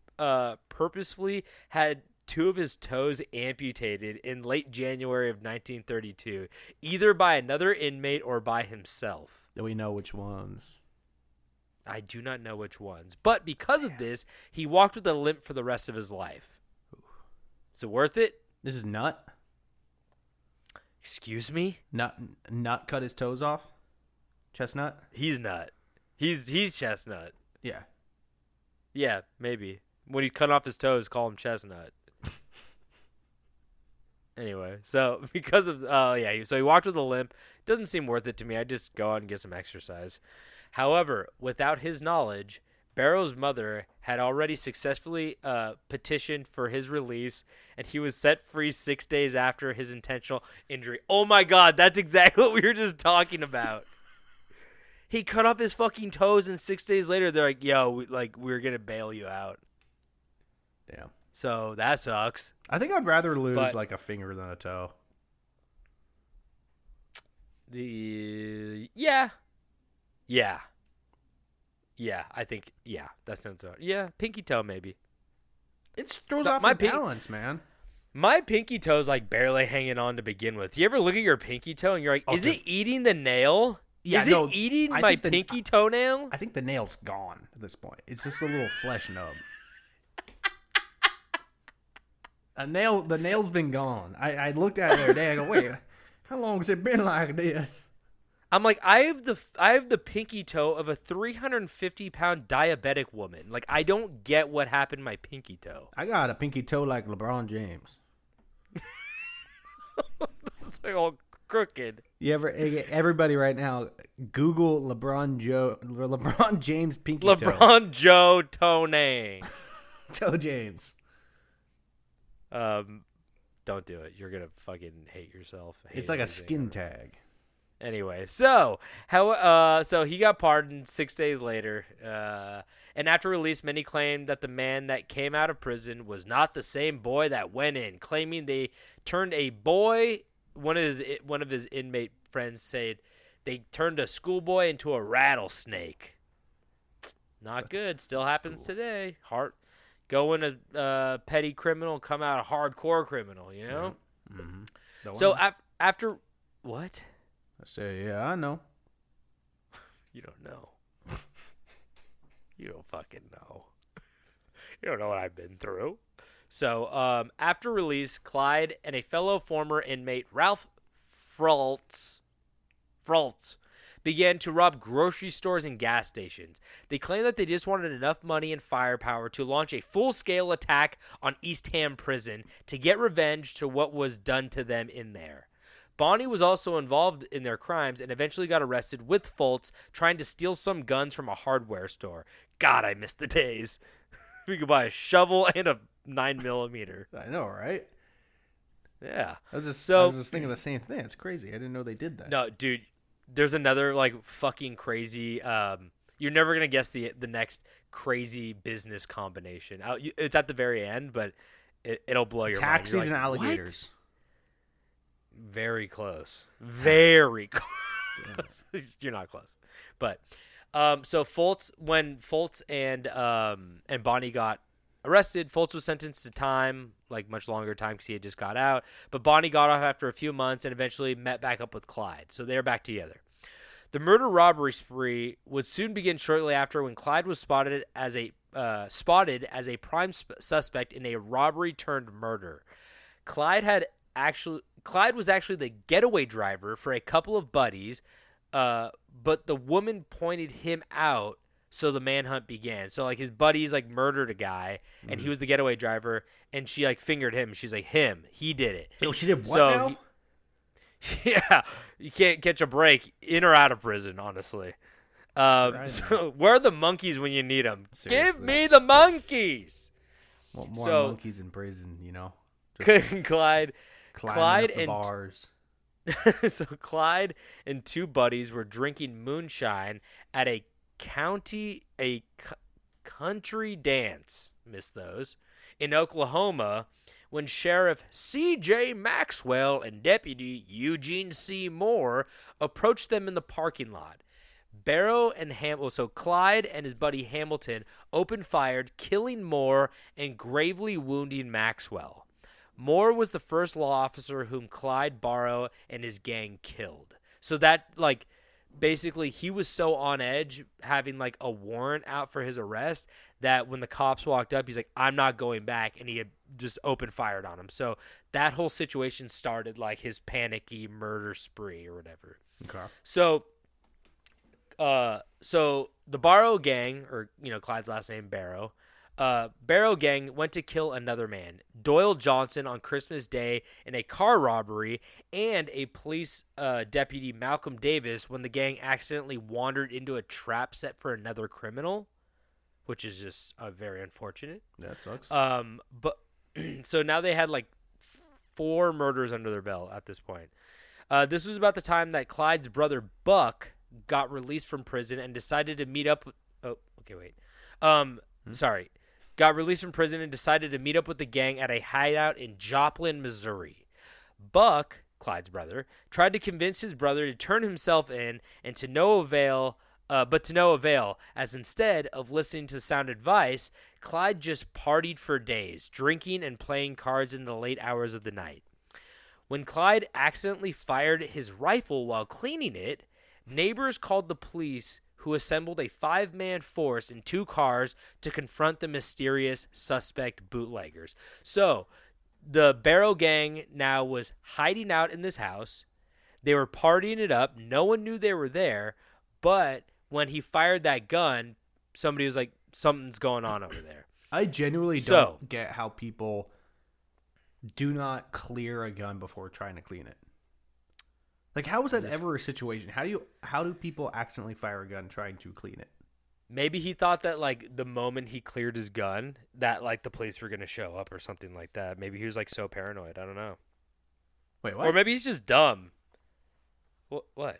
purposefully had 2 of his toes amputated in late January of 1932, either by another inmate or by himself. Do we know which ones? I do not know which ones, but because of this, he walked with a limp for the rest of his life. Is it worth it? This is Nut. Excuse me? Nut cut his toes off. Chestnut. He's Nut. He's Chestnut. Yeah. Yeah, maybe. When he cut off his toes, call him Chestnut. Anyway, so because of so he walked with a limp. Doesn't seem worth it to me. I just go out and get some exercise. However, without his knowledge, Barrow's mother had already successfully petitioned for his release, and he was set free 6 days after his intentional injury. Oh my God, that's exactly what we were just talking about. He cut off his fucking toes, and 6 days later, they're like, "Yo, we're gonna bail you out." Damn. So that sucks. I think I'd rather lose like a finger than a toe. Yeah, I think that sounds right. Yeah, pinky toe maybe. It throws off my balance, man. My pinky toe's like barely hanging on to begin with. You ever look at your pinky toe and you're like, is it eating the nail? Yeah, is it eating my pinky toenail? I think the nail's gone at this point. It's just a little flesh nub. The nail's been gone. I looked at it the other day. I go, wait, how long has it been like this? I'm like, I have the pinky toe of a 350-pound diabetic woman. Like, I don't get what happened to my pinky toe. I got a pinky toe like LeBron James. It's like all crooked. Everybody right now, Google LeBron James pinky toe. LeBron Joe Tone. Toe James. Don't do it. You're gonna fucking hate yourself. It's like a skin tag. Anyway, so he got pardoned 6 days later, and after release, many claimed that the man that came out of prison was not the same boy that went in, claiming they turned a boy. One of his inmate friends said they turned a schoolboy into a rattlesnake. Not good. Still happens today. Go in a petty criminal, come out a hardcore criminal, you know? Mm-hmm. So after what? I say, yeah, I know. You don't know. You don't fucking know. You don't know what I've been through. So after release, Clyde and a fellow former inmate, Ralph Fraltz, Fultz began to rob grocery stores and gas stations. They claimed that they just wanted enough money and firepower to launch a full-scale attack on East Ham Prison to get revenge to what was done to them in there. Bonnie was also involved in their crimes and eventually got arrested with Fultz trying to steal some guns from a hardware store. God, I miss the days. We could buy a shovel and a 9mm. I know, right? Yeah. I was just thinking the same thing. It's crazy. I didn't know they did that. No, dude. There's another like fucking crazy. You're never gonna guess the next crazy business combination. It's at the very end, but it'll blow your mind. Taxis and alligators. What? Very close. Very close. You're not close, but so when Fultz and Bonnie got arrested, Fultz was sentenced to time, like much longer time because he had just got out. But Bonnie got off after a few months and eventually met back up with Clyde. So they're back together. The murder-robbery spree would soon begin shortly after when Clyde was spotted as a prime suspect in a robbery-turned-murder. Clyde was actually the getaway driver for a couple of buddies, but the woman pointed him out. So the manhunt began. So like his buddies like murdered a guy, and he was the getaway driver, and she like fingered him. She's like, he did it. Yo, she did what now? Yeah, you can't catch a break in or out of prison, honestly. So where are the monkeys when you need them? Seriously. Give me the monkeys. Want more monkeys in prison, you know? Clyde and bars. So Clyde and two buddies were drinking moonshine at a country dance, missed those, in Oklahoma when Sheriff C.J. Maxwell and Deputy Eugene C. Moore approached them in the parking lot. So Clyde and his buddy Hamilton opened fire, killing Moore and gravely wounding Maxwell. Moore was the first law officer whom Clyde Barrow and his gang killed. So that, like, basically, he was so on edge having like a warrant out for his arrest that when the cops walked up, he's like, I'm not going back. And he had just opened fired on him. So that whole situation started like his panicky murder spree or whatever. Okay. So the Barrow gang, or, you know, Clyde's last name, Barrow gang went to kill another man, Doyle Johnson, on Christmas Day in a car robbery, and a police deputy, Malcolm Davis, when the gang accidentally wandered into a trap set for another criminal, which is just very unfortunate. That sucks. But so now they had like 4 murders under their belt at this point. This was about the time that Clyde's brother Buck got released from prison and decided to meet up with, got released from prison and decided to meet up with the gang at a hideout in Joplin, Missouri. Buck, Clyde's brother, tried to convince his brother to turn himself in, and to no avail, as instead of listening to sound advice, Clyde just partied for days, drinking and playing cards in the late hours of the night. When Clyde accidentally fired his rifle while cleaning it, neighbors called the police, who assembled a 5-man force in 2 cars to confront the mysterious suspect bootleggers. So the Barrow gang now was hiding out in this house. They were partying it up. No one knew they were there. But when he fired that gun, somebody was like, something's going on over there. I genuinely don't get how people do not clear a gun before trying to clean it. Like, how is that ever a situation? How do people accidentally fire a gun trying to clean it? Maybe he thought that, like, the moment he cleared his gun, that, like, the police were going to show up or something like that. Maybe he was, like, so paranoid. I don't know. Wait, what? Or maybe he's just dumb. What?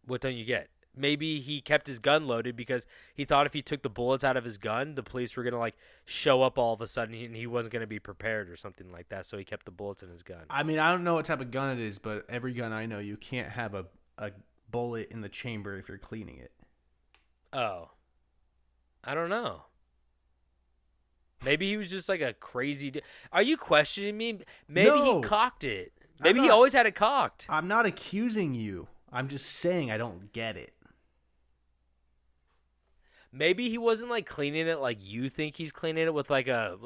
What don't you get? Maybe he kept his gun loaded because he thought if he took the bullets out of his gun, the police were going to, like, show up all of a sudden and he wasn't going to be prepared or something like that, so he kept the bullets in his gun. I mean, I don't know what type of gun it is, but every gun I know, you can't have a bullet in the chamber if you're cleaning it. Oh. I don't know. Maybe he was just, like, a crazy... Are you questioning me? Maybe No. he cocked it. Maybe he always had it cocked. I'm not accusing you. I'm just saying I don't get it. Maybe he wasn't like cleaning it like you think he's cleaning it with like a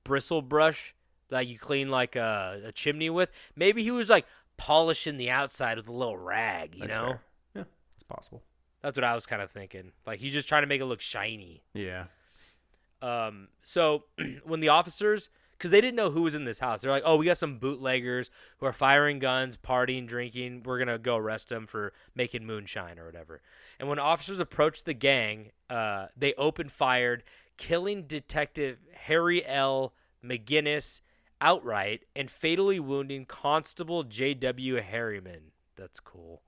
bristle brush that you clean like a chimney with. Maybe he was like polishing the outside with a little rag, you That's know? fair. Yeah, it's possible. That's what I was kind of thinking. Like, he's just trying to make it look shiny. Yeah. So when the officers, because they didn't know who was in this house, they're like, oh, we got some bootleggers who are firing guns, partying, drinking. We're going to go arrest them for making moonshine or whatever. And when officers approached the gang, they opened fire, killing Detective Harry L. McGinnis outright and fatally wounding Constable J.W. Harriman. That's cool.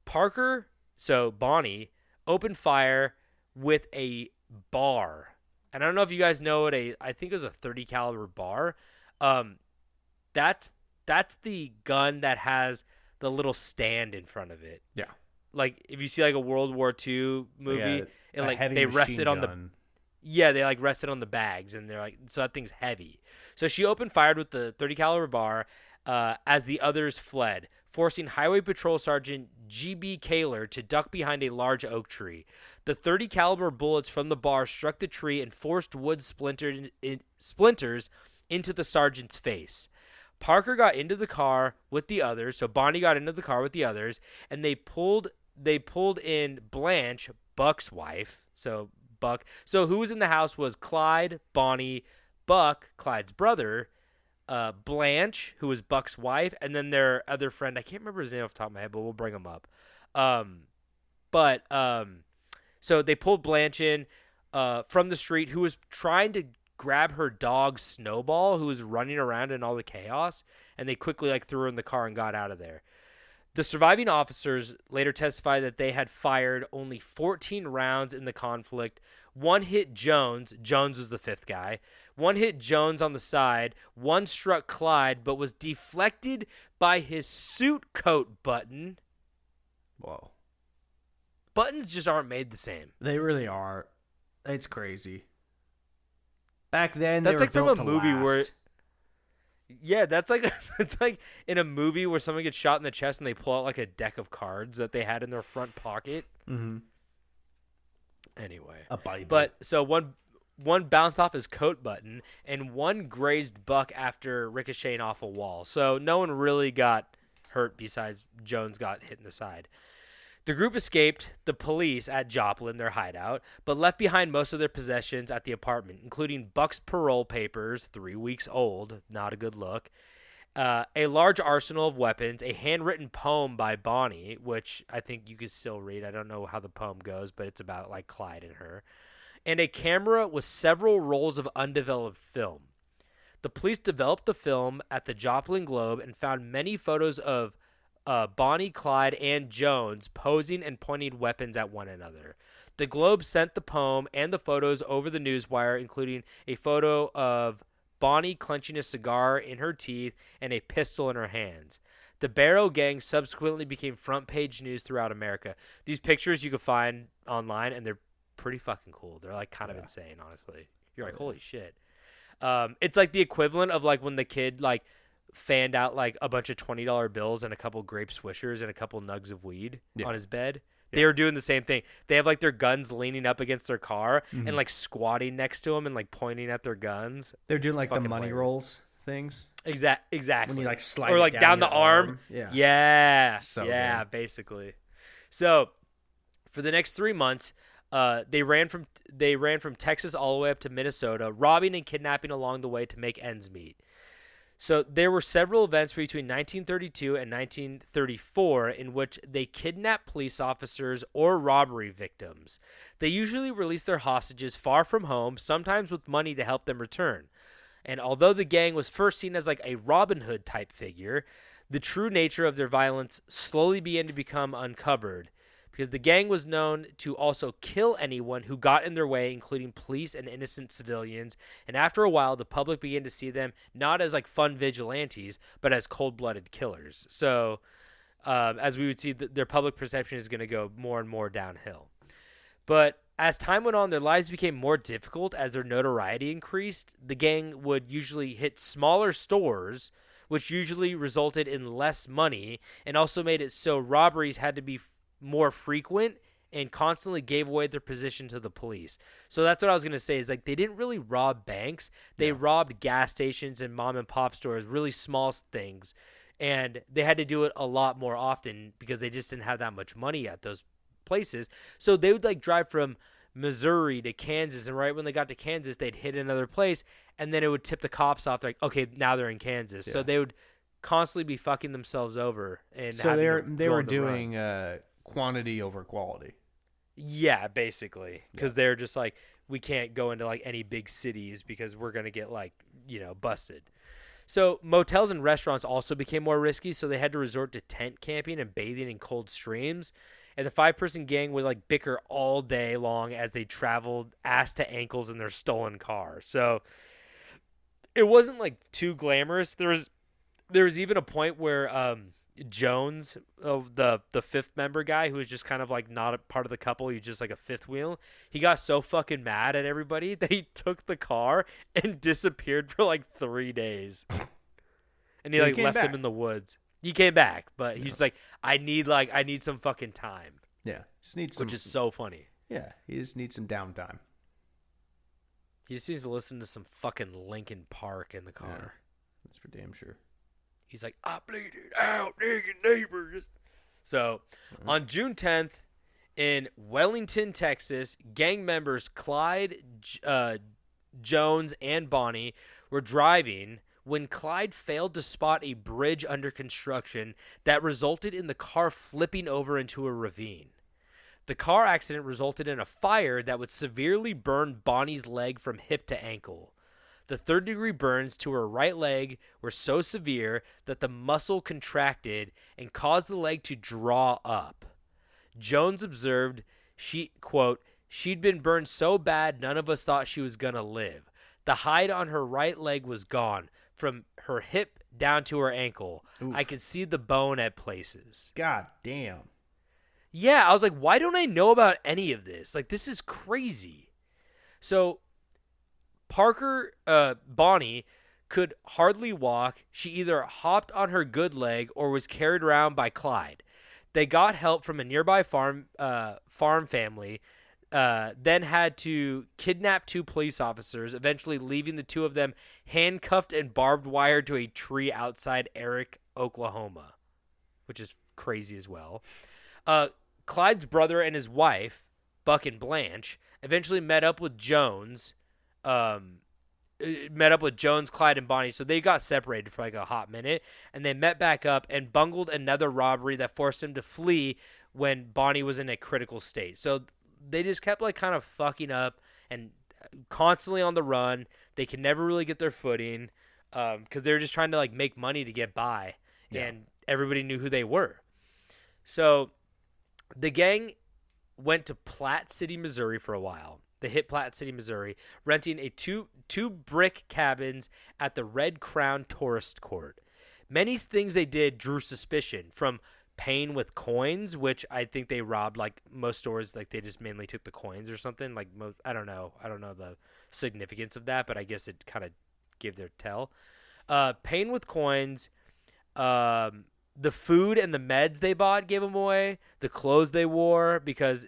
Parker, so Bonnie, opened fire with a bar. And I don't know if you guys know what I think it was a .30 caliber bar. That's the gun that has the little stand in front of it. Yeah. Like if you see like a World War II movie, Yeah, and like they rest it on they like rest it on the bags, and they're like, so that thing's heavy. So she opened fire with the .30 caliber bar as the others fled, forcing Highway Patrol Sergeant G.B. Kaler to duck behind a large oak tree. The .30 caliber bullets from the bar struck the tree and forced wood splinters into the sergeant's face. Parker got into the car with the others, so Bonnie got into the car with the others, and they pulled in Blanche, Buck's wife. So Buck. So who was in the house was Clyde, Bonnie, Buck, Clyde's brother, Blanche, who was Buck's wife, and then their other friend. I can't remember his name off the top of my head, but we'll bring him up. So they pulled Blanche in from the street, who was trying to grab her dog Snowball, who was running around in all the chaos, and they quickly like threw her in the car and got out of there. The surviving officers later testified that they had fired only 14 rounds in the conflict. One hit Jones. Jones was the fifth guy. One hit Jones on the side. One struck Clyde, but was deflected by his suit coat button. Whoa. Buttons just aren't made the same. They really are. It's crazy. Back then, that's they were like from built a to movie last. where. Yeah, that's like it's like in a movie where someone gets shot in the chest and they pull out like a deck of cards that they had in their front pocket. Mm-hmm. Anyway, A Bible. But so one bounced off his coat button and one grazed Buck after ricocheting off a wall. So no one really got hurt besides Jones got hit in the side. The group escaped the police at Joplin, their hideout, but left behind most of their possessions at the apartment, including Buck's parole papers, 3 weeks old, not a good look, a large arsenal of weapons, a handwritten poem by Bonnie, which I think you could still read. I don't know how the poem goes, but it's about like Clyde and her, and a camera with several rolls of undeveloped film. The police developed the film at the Joplin Globe and found many photos of Bonnie, Clyde, and Jones posing and pointing weapons at one another. The Globe sent the poem and the photos over the newswire, including a photo of Bonnie clenching a cigar in her teeth and a pistol in her hands. The Barrow Gang subsequently became front-page news throughout America. These pictures you can find online, and they're pretty fucking cool. They're like kind of insane, honestly. You're like, holy shit. It's like the equivalent of like when the kid like fanned out like a bunch of $20 bills and a couple grape swishers and a couple nugs of weed on his bed. They were doing the same thing. They have like their guns leaning up against their car and like squatting next to them and like pointing at their guns. They're doing like the fucking money hilarious. rolls things. Exactly. When you like slide or it like down the your arm. Yeah. Yeah. So yeah, good. basically. So for the next 3 months, they ran from Texas all the way up to Minnesota, robbing and kidnapping along the way to make ends meet. So there were several events between 1932 and 1934 in which they kidnapped police officers or robbery victims. They usually released their hostages far from home, sometimes with money to help them return. And although the gang was first seen as like a Robin Hood type figure, the true nature of their violence slowly began to become uncovered, because the gang was known to also kill anyone who got in their way, including police and innocent civilians. And after a while, the public began to see them not as like fun vigilantes, but as cold-blooded killers. So as we would see, their public perception is going to go more and more downhill. But as time went on, their lives became more difficult as their notoriety increased. The gang would usually hit smaller stores, which usually resulted in less money, and also made it so robberies had to be more frequent and constantly gave away their position to the police. So that's what I was going to say, is like they didn't really rob banks. They robbed gas stations and mom and pop stores, really small things. And they had to do it a lot more often because they just didn't have that much money at those places. So they would like drive from Missouri to Kansas, and right when they got to Kansas, they'd hit another place, and then it would tip the cops off. Like, okay, now they're in Kansas. Yeah. So they would constantly be fucking themselves over. And so they were doing quantity over quality. Yeah, basically, because they're just like, we can't go into like any big cities because we're gonna get like, you know, busted. So motels and restaurants also became more risky, so they had to resort to tent camping and bathing in cold streams. And the 5-person gang would like bicker all day long as they traveled ass to ankles in their stolen car. So it wasn't like too glamorous. There was even a point where Jones, the fifth member guy, who was just kind of like not a part of the couple, he's just like a fifth wheel, he got so fucking mad at everybody that he took the car and disappeared for like 3 days. And he like left him in the woods. He came back, but he's like, I need some fucking time. Yeah, just need some, which is so funny. Yeah, he just needs some downtime. He just needs to listen to some fucking Linkin Park in the car. Yeah, that's for damn sure. He's like, I bleeded out, nigga, neighbors. So, on June 10th, in Wellington, Texas, gang members Clyde, Jones, and Bonnie were driving when Clyde failed to spot a bridge under construction that resulted in the car flipping over into a ravine. The car accident resulted in a fire that would severely burn Bonnie's leg from hip to ankle. The third-degree burns to her right leg were so severe that the muscle contracted and caused the leg to draw up. Jones observed, she'd been burned so bad none of us thought she was going to live. The hide on her right leg was gone, from her hip down to her ankle. Oof. I could see the bone at places. God damn. Yeah, I was like, why don't I know about any of this? Like, this is crazy. So Bonnie could hardly walk. She either hopped on her good leg or was carried around by Clyde. They got help from a nearby farm family, then had to kidnap 2 police officers, eventually leaving the 2 of them handcuffed and barbed wire to a tree outside Eric, Oklahoma, which is crazy as well. Clyde's brother and his wife, Buck and Blanche, eventually met up with Jones, Clyde, and Bonnie. So they got separated for like a hot minute, and they met back up and bungled another robbery that forced him to flee when Bonnie was in a critical state. So they just kept like kind of fucking up and constantly on the run. They could never really get their footing because they were just trying to like make money to get by, and everybody knew who they were. So the gang went to Platte City, Missouri for a while. They hit Platte City, Missouri, renting a two brick cabins at the Red Crown Tourist Court. Many things they did drew suspicion, from paying with coins, which I think they robbed. Like most stores, like they just mainly took the coins or something. Like I don't know the significance of that, but I guess it kind of gave their tell. Paying with coins, the food and the meds they bought gave them away. The clothes they wore, because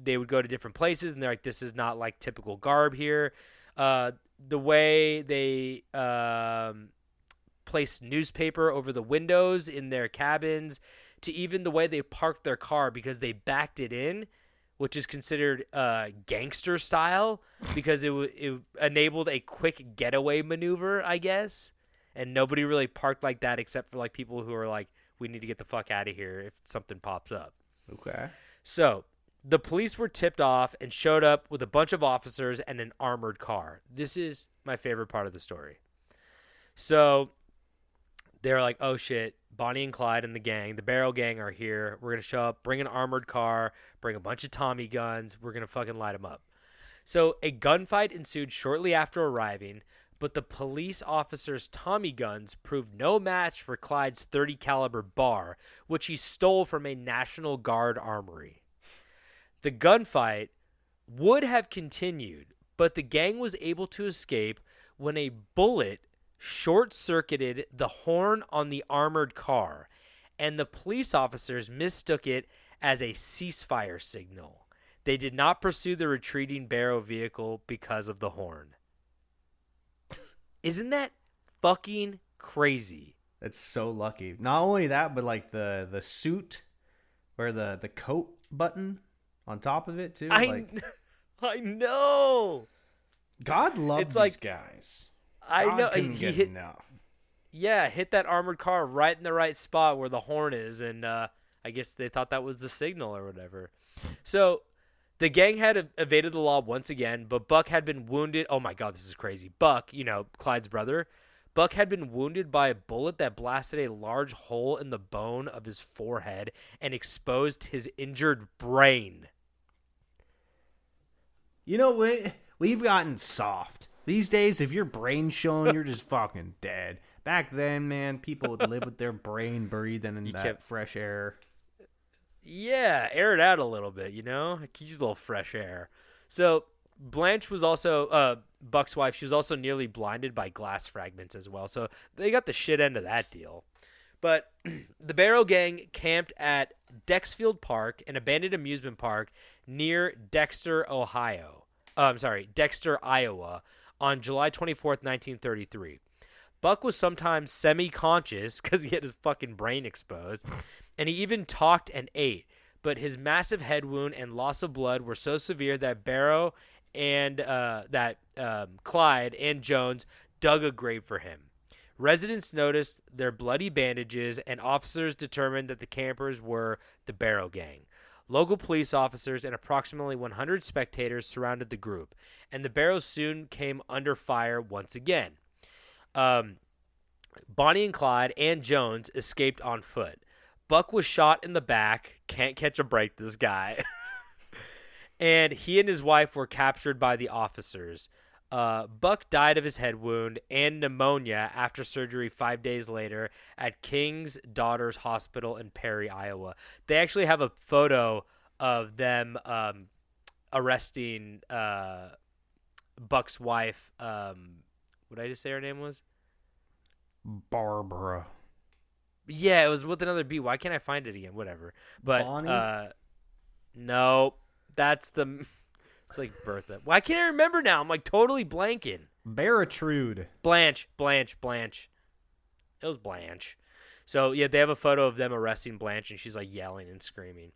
they would go to different places and they're like, this is not like typical garb here. The way they placed newspaper over the windows in their cabins, to even the way they parked their car because they backed it in, which is considered gangster style because it enabled a quick getaway maneuver, I guess. And nobody really parked like that except for like people who are like, we need to get the fuck out of here if something pops up. Okay. So the police were tipped off and showed up with a bunch of officers and an armored car. This is my favorite part of the story. So they're like, oh shit, Bonnie and Clyde and the gang, the Barrel Gang, are here. We're going to show up, bring an armored car, bring a bunch of Tommy guns. We're going to fucking light them up. So a gunfight ensued shortly after arriving, but the police officers' Tommy guns proved no match for Clyde's .30 caliber bar, which he stole from a National Guard armory. The gunfight would have continued, but the gang was able to escape when a bullet short-circuited the horn on the armored car, and the police officers mistook it as a ceasefire signal. They did not pursue the retreating Barrow vehicle because of the horn. Isn't that fucking crazy? It's so lucky. Not only that, but like the suit or the coat button on top of it too. I know. God loved It's these like- guys. I God know. couldn't He get hit. enough. Yeah, hit that armored car right in the right spot where the horn is, and I guess they thought that was the signal or whatever. So the gang had evaded the law once again, but Buck had been wounded. Oh my God, this is crazy. Buck, Clyde's brother, Buck had been wounded by a bullet that blasted a large hole in the bone of his forehead and exposed his injured brain. We've gotten soft. These days, if your brain's showing, you're just fucking dead. Back then, man, people would live with their brain breathing in that fresh air. Yeah, air it out a little bit, Use a little fresh air. So Blanche was also Buck's wife. She was also nearly blinded by glass fragments as well. So they got the shit end of that deal. But the Barrow Gang camped at Dexfield Park, an abandoned amusement park near Dexter, Iowa, on July 24th, 1933. Buck was sometimes semi-conscious because he had his fucking brain exposed, and he even talked and ate. But his massive head wound and loss of blood were so severe that Barrow and Clyde and Jones dug a grave for him. Residents noticed their bloody bandages, and officers determined that the campers were the Barrow Gang. Local police officers and approximately 100 spectators surrounded the group, and the Barrows soon came under fire once again. Bonnie and Clyde and Jones escaped on foot. Buck was shot in the back. Can't catch a break, this guy. And he and his wife were captured by the officers. Buck died of his head wound and pneumonia after surgery 5 days later at King's Daughters Hospital in Perry, Iowa. They actually have a photo of them arresting Buck's wife. What did I just say her name was? Barbara. Yeah, it was with another B. Why can't I find it again? Whatever. But Bonnie? No, that's the. It's like Bertha. Why can't I remember now? I'm like totally blanking. Barratrude. Blanche. It was Blanche. So yeah, they have a photo of them arresting Blanche, and she's like yelling and screaming.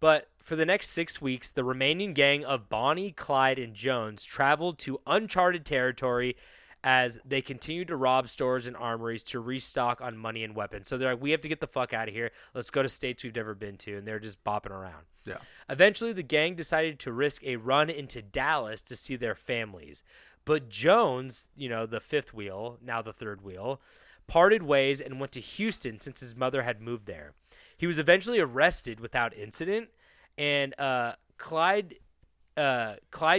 But for the next 6 weeks, the remaining gang of Bonnie, Clyde, and Jones traveled to uncharted territory as they continued to rob stores and armories to restock on money and weapons. So they're like, we have to get the fuck out of here. Let's go to states we've never been to. And they're just bopping around. Yeah. Eventually, the gang decided to risk a run into Dallas to see their families. But Jones, the fifth wheel, now the third wheel, parted ways and went to Houston since his mother had moved there. He was eventually arrested without incident, and Clyde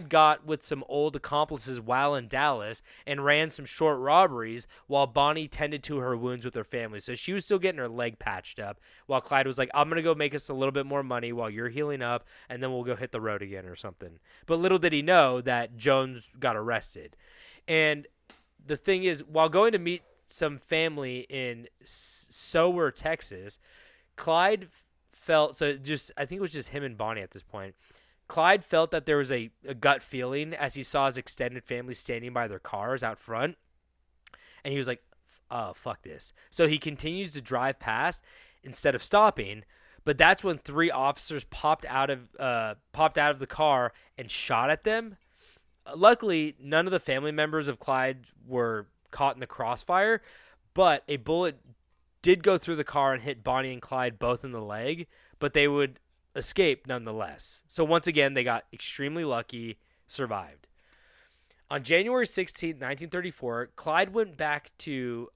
got with some old accomplices while in Dallas and ran some short robberies while Bonnie tended to her wounds with her family. So she was still getting her leg patched up while Clyde was like, I'm going to go make us a little bit more money while you're healing up, and then we'll go hit the road again or something. But little did he know that Jones got arrested. And the thing is, while going to meet some family in Sower, Texas, Clyde felt, I think it was just him and Bonnie at this point, Clyde felt that there was a gut feeling as he saw his extended family standing by their cars out front. And he was like, oh, fuck this. So he continues to drive past instead of stopping. But that's when 3 officers popped out of the car and shot at them. Luckily, none of the family members of Clyde were caught in the crossfire. But a bullet did go through the car and hit Bonnie and Clyde both in the leg. But they would escape nonetheless. So once again, they got extremely lucky, survived. On January 16, 1934, Clyde went back to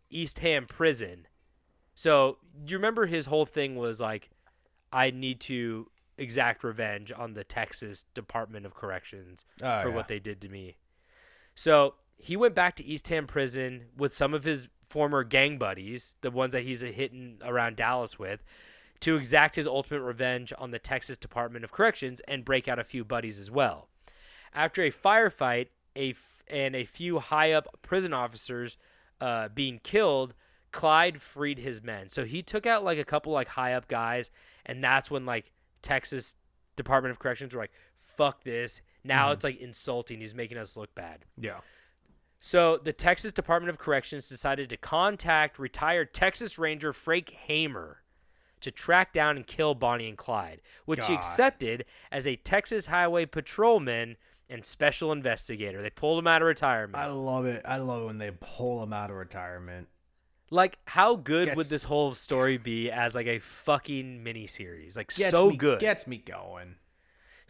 East Ham prison. So do you remember his whole thing was like, I need to exact revenge on the Texas Department of Corrections for what they did to me. So he went back to East Ham prison with some of his former gang buddies, the ones that he's hitting around Dallas with, to exact his ultimate revenge on the Texas Department of Corrections and break out a few buddies as well. After a firefight and a few high-up prison officers being killed, Clyde freed his men. So he took out like a couple like high-up guys, and that's when like Texas Department of Corrections were like, fuck this. Now it's like insulting. He's making us look bad. Yeah. So the Texas Department of Corrections decided to contact retired Texas Ranger Frank Hamer to track down and kill Bonnie and Clyde, which he accepted as a Texas Highway Patrolman and special investigator. They pulled him out of retirement. I love it. I love it when they pull him out of retirement. Like, how good would this whole story be as like a fucking miniseries? Like, good. Gets me going.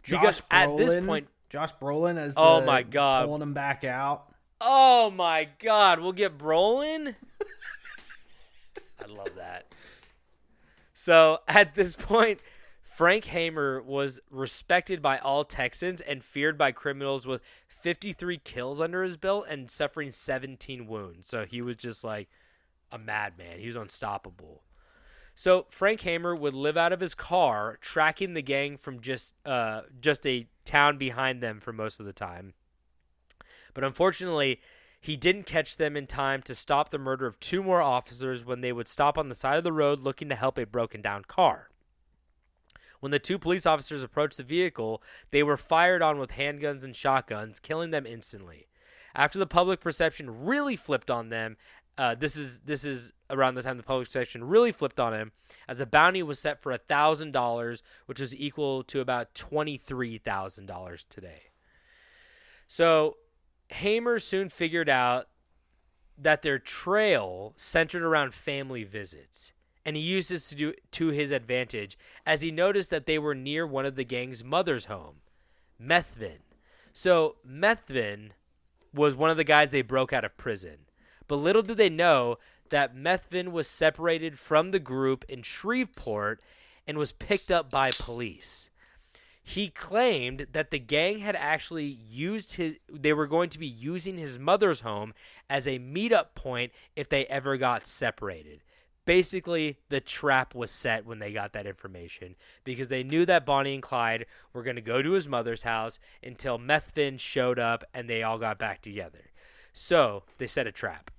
Because at this point, Josh Brolin as oh my God, pulling him back out. Oh my God, we'll get Brolin. I love that. So at this point, Frank Hamer was respected by all Texans and feared by criminals with 53 kills under his belt and suffering 17 wounds. So he was just like a madman. He was unstoppable. So Frank Hamer would live out of his car, tracking the gang from just a town behind them for most of the time. But unfortunately, he didn't catch them in time to stop the murder of 2 more officers when they would stop on the side of the road looking to help a broken-down car. When the 2 police officers approached the vehicle, they were fired on with handguns and shotguns, killing them instantly. After the public perception really flipped on them, this is around the time the public perception really flipped on him, as a bounty was set for $1,000, which was equal to about $23,000 today. So Hamer soon figured out that their trail centered around family visits, and he used this to his advantage as he noticed that they were near one of the gang's mother's home, Methvin. So Methvin was one of the guys they broke out of prison. But little did they know that Methvin was separated from the group in Shreveport and was picked up by police. He claimed that the gang had actually they were going to be using his mother's home as a meetup point if they ever got separated. Basically, the trap was set when they got that information because they knew that Bonnie and Clyde were going to go to his mother's house until Methvin showed up and they all got back together. So they set a trap.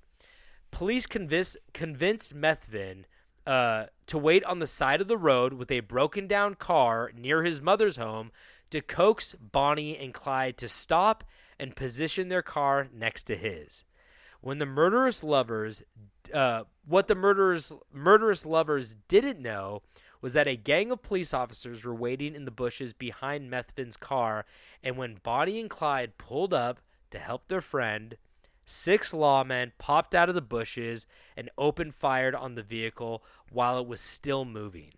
Police convinced Methvin to wait on the side of the road with a broken down car near his mother's home to coax Bonnie and Clyde to stop and position their car next to his. When the murderous lovers, what the murderous lovers didn't know was that a gang of police officers were waiting in the bushes behind Methvin's car, and when Bonnie and Clyde pulled up to help their friend, 6 lawmen popped out of the bushes and opened fire on the vehicle while it was still moving.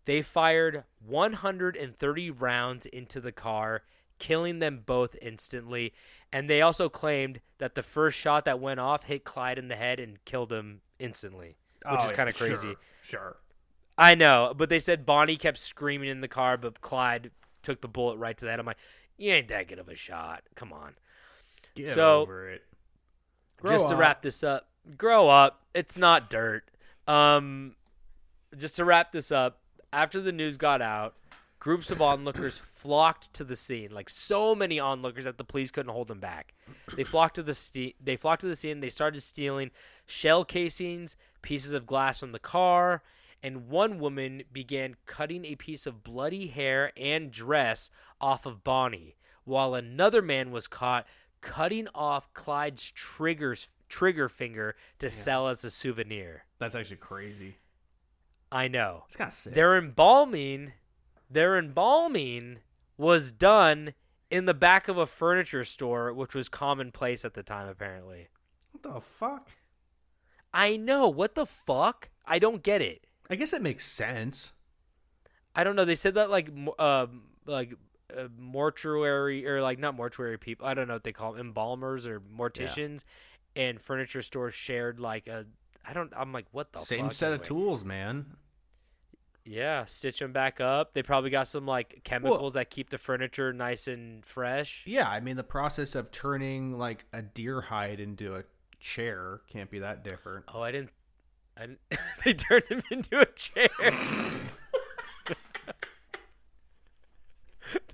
They fired 130 rounds into the car, killing them both instantly, and they also claimed that the first shot that went off hit Clyde in the head and killed him instantly, which is kind of crazy. Sure. I know, but they said Bonnie kept screaming in the car, but Clyde took the bullet right to the head. I'm like, you ain't that good of a shot. Come on. Get over it. To wrap this up, grow up. It's not dirt. Just to wrap this up, after the news got out, groups of onlookers flocked to the scene, like so many onlookers that the police couldn't hold them back. They flocked to the scene. They started stealing shell casings, pieces of glass from the car, and one woman began cutting a piece of bloody hair and dress off of Bonnie, while another man was caught cutting off Clyde's trigger finger to sell as a souvenir. That's actually crazy. I know. It's kind of sick. Their embalming was done in the back of a furniture store, which was commonplace at the time, apparently. What the fuck? I know. What the fuck? I don't get it. I guess it makes sense. I don't know. They said that mortuary, or like not mortuary people, I don't know what they call them, embalmers or morticians, and furniture stores shared like I'm like, what the fuck? Same set of tools, man. Yeah, stitch them back up. They probably got some like chemicals that keep the furniture nice and fresh. Yeah, I mean the process of turning like a deer hide into a chair can't be that different. Oh, I didn't they turned him into a chair.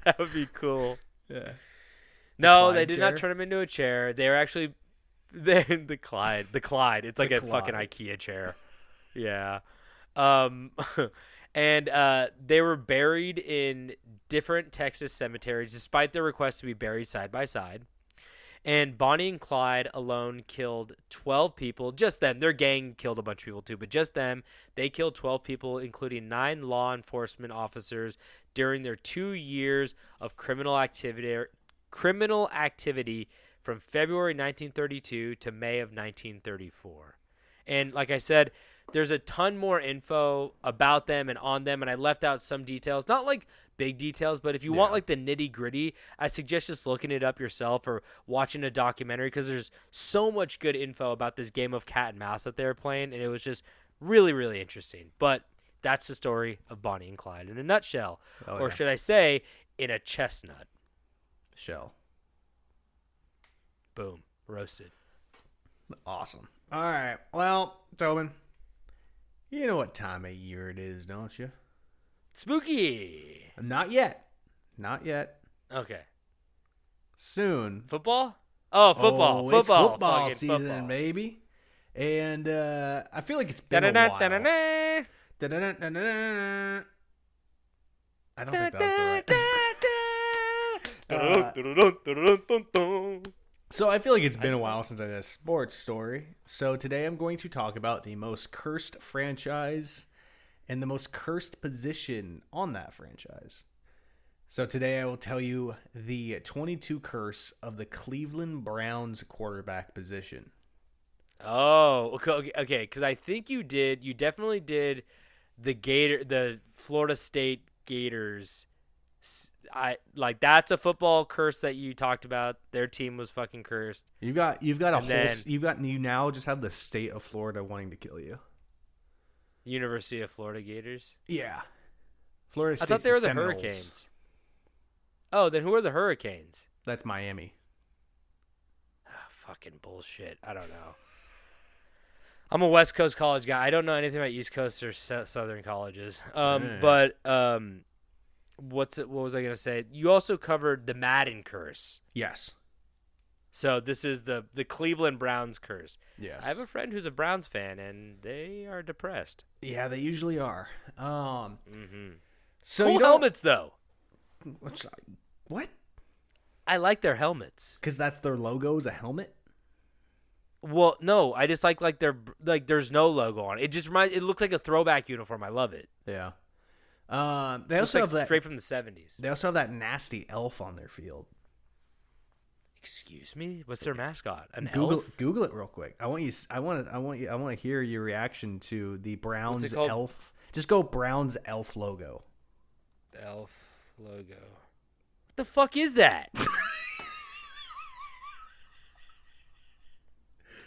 That would be cool. Yeah. No, they did not turn him into a chair. They were actually the Clyde. It's like a fucking IKEA chair. Yeah. And they were buried in different Texas cemeteries despite their request to be buried side by side. And Bonnie and Clyde alone killed 12 people. Just them. Their gang killed a bunch of people too, but just them. They killed 12 people, including 9 law enforcement officers during their 2 years of criminal activity from February 1932 to May of 1934. And like I said, there's a ton more info about them and on them, and I left out some details. Not like big details, but if you want like the nitty-gritty, I suggest just looking it up yourself or watching a documentary, because there's so much good info about this game of cat and mouse that they were playing, and it was just really, really interesting. But that's the story of Bonnie and Clyde in a nutshell. Or should I say, in a chestnut. Shell. Boom. Roasted. Awesome. All right. Well, Tobin, you know what time of year it is, don't you? Spooky. Not yet. Not yet. Okay. Soon. Football? Oh, football. It's football. football Fucking season, football. baby. And I feel like it's been a Da-da-da, while. da-da-da. Da-da-da-da-da-da. I don't think that's right. So I feel like it's been a while since I did a sports story. So today I'm going to talk about the most cursed franchise and the most cursed position on that franchise. So today I will tell you the 22 curse of the Cleveland Browns quarterback position. Oh, okay. Because I think you definitely did the Florida State Gators. That's a football curse that you talked about. Their team was fucking cursed. You now just have the state of Florida wanting to kill you. University of Florida Gators. Yeah, Florida State. I thought they were the Hurricanes. Oh, then who are the Hurricanes? That's Miami. Fucking bullshit. I don't know. I'm a West Coast college guy. I don't know anything about East Coast or Southern colleges. But what was I gonna say? You also covered the Madden curse. Yes. So this is the Cleveland Browns curse. Yes. I have a friend who's a Browns fan, and they are depressed. Yeah, they usually are. So Cool helmets, though. What? I like their helmets. Because that's their logo is a helmet? Well, no, I just like there's no logo on it. It looks like a throwback uniform. I love it. Yeah. They also have that straight from the 70s. They also have that nasty elf on their field. Excuse me? What's their mascot? An Google elf? it real quick. I want to hear your reaction to the Browns elf. Just go Browns elf logo. Elf logo. What the fuck is that?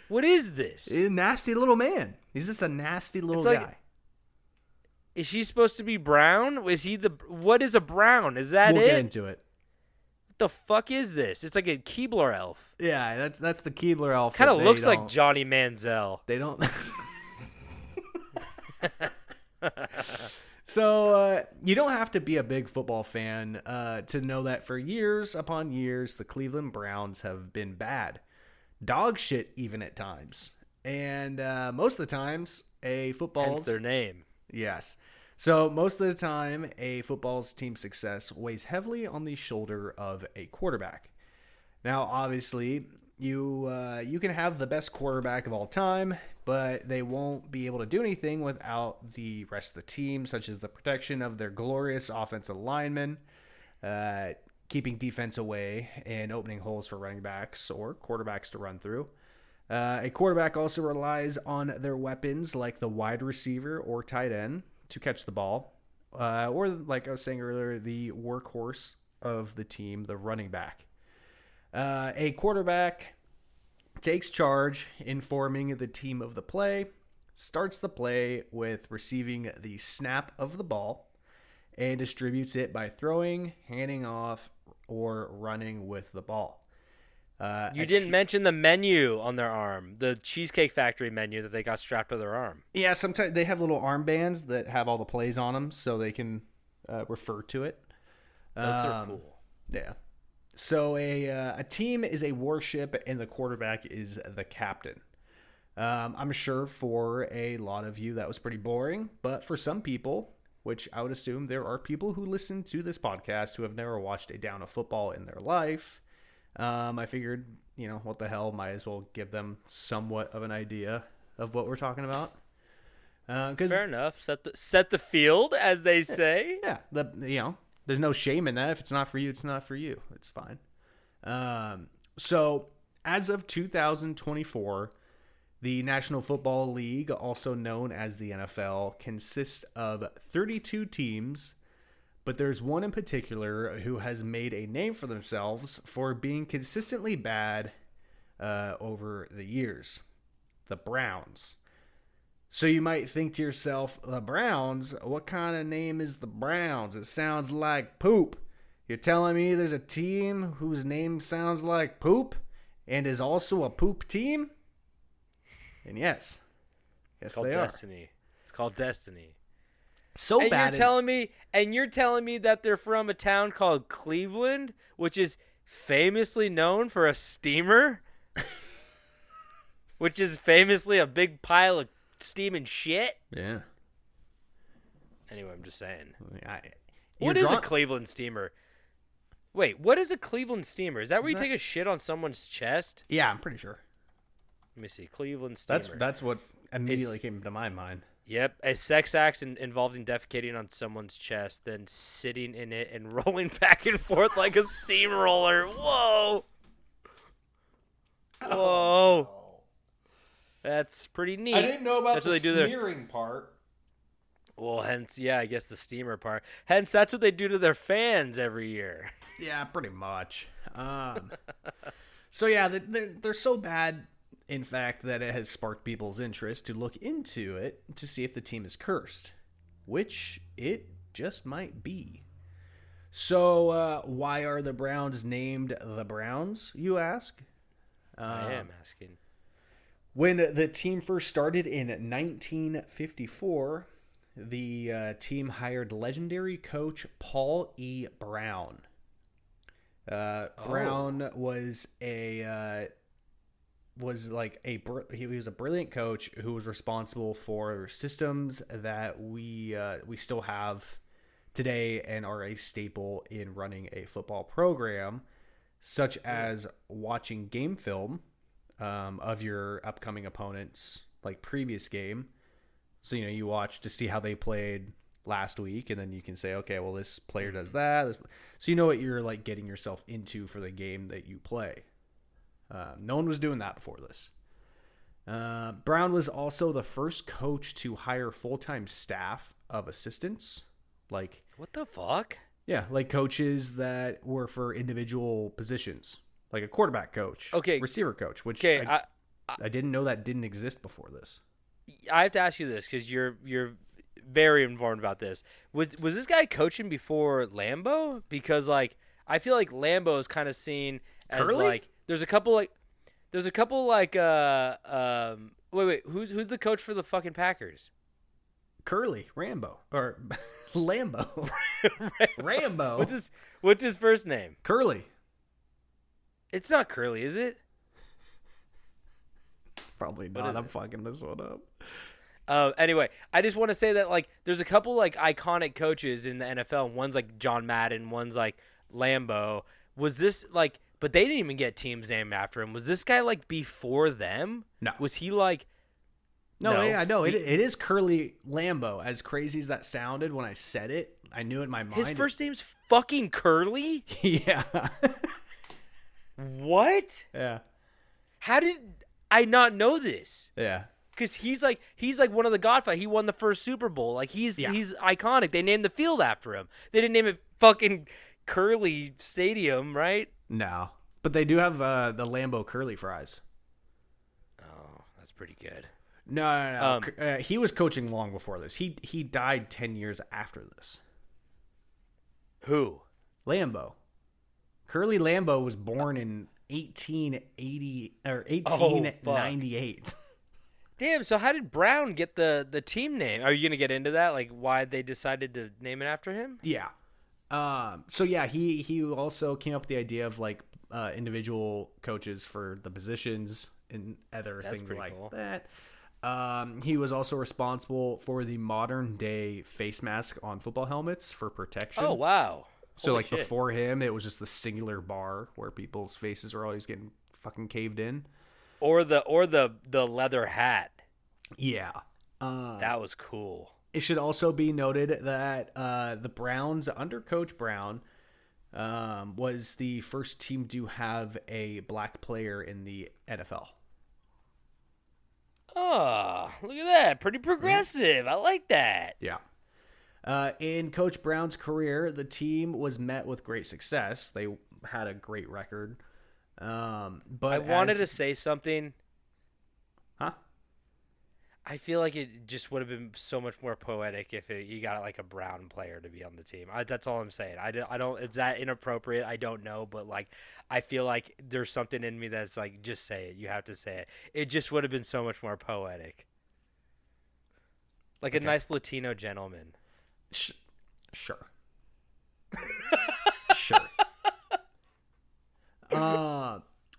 What is this? A nasty little man. He's just a nasty little guy. Is she supposed to be brown? What is a brown? Is that it? We'll get into it. What the fuck is this? It's like a Keebler elf. Yeah, that's the Keebler elf. Kind of looks like Johnny Manziel. They don't. So you don't have to be a big football fan to know that for years upon years, the Cleveland Browns have been bad. Dog shit even at times. And most of the times, Hence their name. Yes. So most of the time, a football's team success weighs heavily on the shoulder of a quarterback. Now, obviously, you can have the best quarterback of all time, but they won't be able to do anything without the rest of the team, such as the protection of their glorious offensive linemen, keeping defense away and opening holes for running backs or quarterbacks to run through. A quarterback also relies on their weapons like the wide receiver or tight end to catch the ball, or like I was saying earlier, the workhorse of the team, the running back. A quarterback takes charge in forming the team of the play, starts the play with receiving the snap of the ball, and distributes it by throwing, handing off, or running with the ball. You didn't mention the menu on their arm, the Cheesecake Factory menu that they got strapped to their arm. Yeah, sometimes they have little armbands that have all the plays on them so they can refer to it. Those are cool. Yeah. So a team is a warship and the quarterback is the captain. I'm sure for a lot of you that was pretty boring, but for some people, which I would assume there are people who listen to this podcast who have never watched a down of football in their life, I figured what the hell, might as well give them somewhat of an idea of what we're talking about. Fair enough. Set the field, as they say. Yeah, there's no shame in that. If it's not for you, it's not for you. It's fine. So as of 2024, the National Football League, also known as the NFL, consists of 32 teams, but there's one in particular who has made a name for themselves for being consistently bad over the years. The Browns. So you might think to yourself, the Browns? What kind of name is the Browns? It sounds like poop. You're telling me there's a team whose name sounds like poop and is also a poop team? And yes, It's called they Destiny. are. It's called Destiny. So and bad. You're telling me that they're from a town called Cleveland, which is famously known for a steamer, which is famously a big pile of steaming shit. Yeah. Anyway, I'm just saying. You're What is a drawn- Cleveland steamer? Wait, what is a Cleveland steamer? Is that where you Isn't take a shit on someone's chest? Yeah, I'm pretty sure. Let me see. Cleveland steamer. That's what immediately came to my mind. Yep, a sex act involving defecating on someone's chest, then sitting in it and rolling back and forth like a steamroller. Whoa. Whoa. That's pretty neat. I didn't know about That's the what they do smearing part. Well, hence, yeah, I guess the steamer part. Hence, that's what they do to their fans every year. Yeah, pretty much. So yeah, they're so bad, in fact, that it has sparked people's interest to look into it to see if the team is cursed, which it just might be. So why are the Browns named the Browns, you ask? I am asking. When the team first started in 1954, the team hired legendary coach Paul E. Brown. Brown was he was a brilliant coach who was responsible for systems that we still have today and are a staple in running a football program, such as watching game film of your upcoming opponent's previous game. So you watch to see how they played last week, and then you can say, okay, well, this player does that. So you know what you're getting yourself into for the game that you play. No one was doing that before this. Brown was also the first coach to hire full-time staff of assistants. What the fuck? Yeah, coaches that were for individual positions, like a quarterback coach, receiver coach, which I didn't know that didn't exist before this. I have to ask you this because you're very informed about this. Was this guy coaching before Lambeau? Because I feel like Lambeau is kind of seen as Curly? There's a couple wait, who's the coach for the fucking Packers? Curly Rambo or Lambo. Rambo. What's his first name? Curly. It's not Curly, is it? Probably not. I'm fucking this one up. Anyway, I just want to say that there's a couple iconic coaches in the NFL. One's John Madden, one's Lambeau. Was this but they didn't even get teams named after him. Was this guy before them? No. Was he No, yeah, no. It is Curly Lambeau. As crazy as that sounded when I said it, I knew in my mind. His first name's fucking Curly? Yeah. What? Yeah. How did I not know this? Yeah. Because he's one of the Godfather. He won the first Super Bowl. He's iconic. They named the field after him. They didn't name it fucking Curly Stadium, right? No. But they do have the Lambeau curly fries. Oh, that's pretty good. No. He was coaching long before this. He died 10 years after this. Who? Lambeau. Curly Lambeau was born in 1880 or 1898. Damn, so how did Brown get the team name? Are you going to get into that? Why they decided to name it after him? Yeah. So yeah, he also came up with the idea of individual coaches for the positions and other things like cool. that. He was also responsible for the modern day face mask on football helmets for protection. Oh, wow. So Holy shit. before him, it was just the singular bar where people's faces were always getting fucking caved in. Or the leather hat. Yeah. That was cool. It should also be noted that the Browns, under Coach Brown, was the first team to have a black player in the NFL. Oh, look at that. Pretty progressive. I like that. Yeah. In Coach Brown's career, the team was met with great success. They had a great record. But I wanted to say something. Huh? I feel like it just would have been so much more poetic if you got like a brown player to be on the team. That's all I'm saying. I don't. Is that inappropriate? I don't know, but like, I feel like there's something in me that's like, just say it. You have to say it. It just would have been so much more poetic. Like a nice Latino gentleman. Sure. Sure.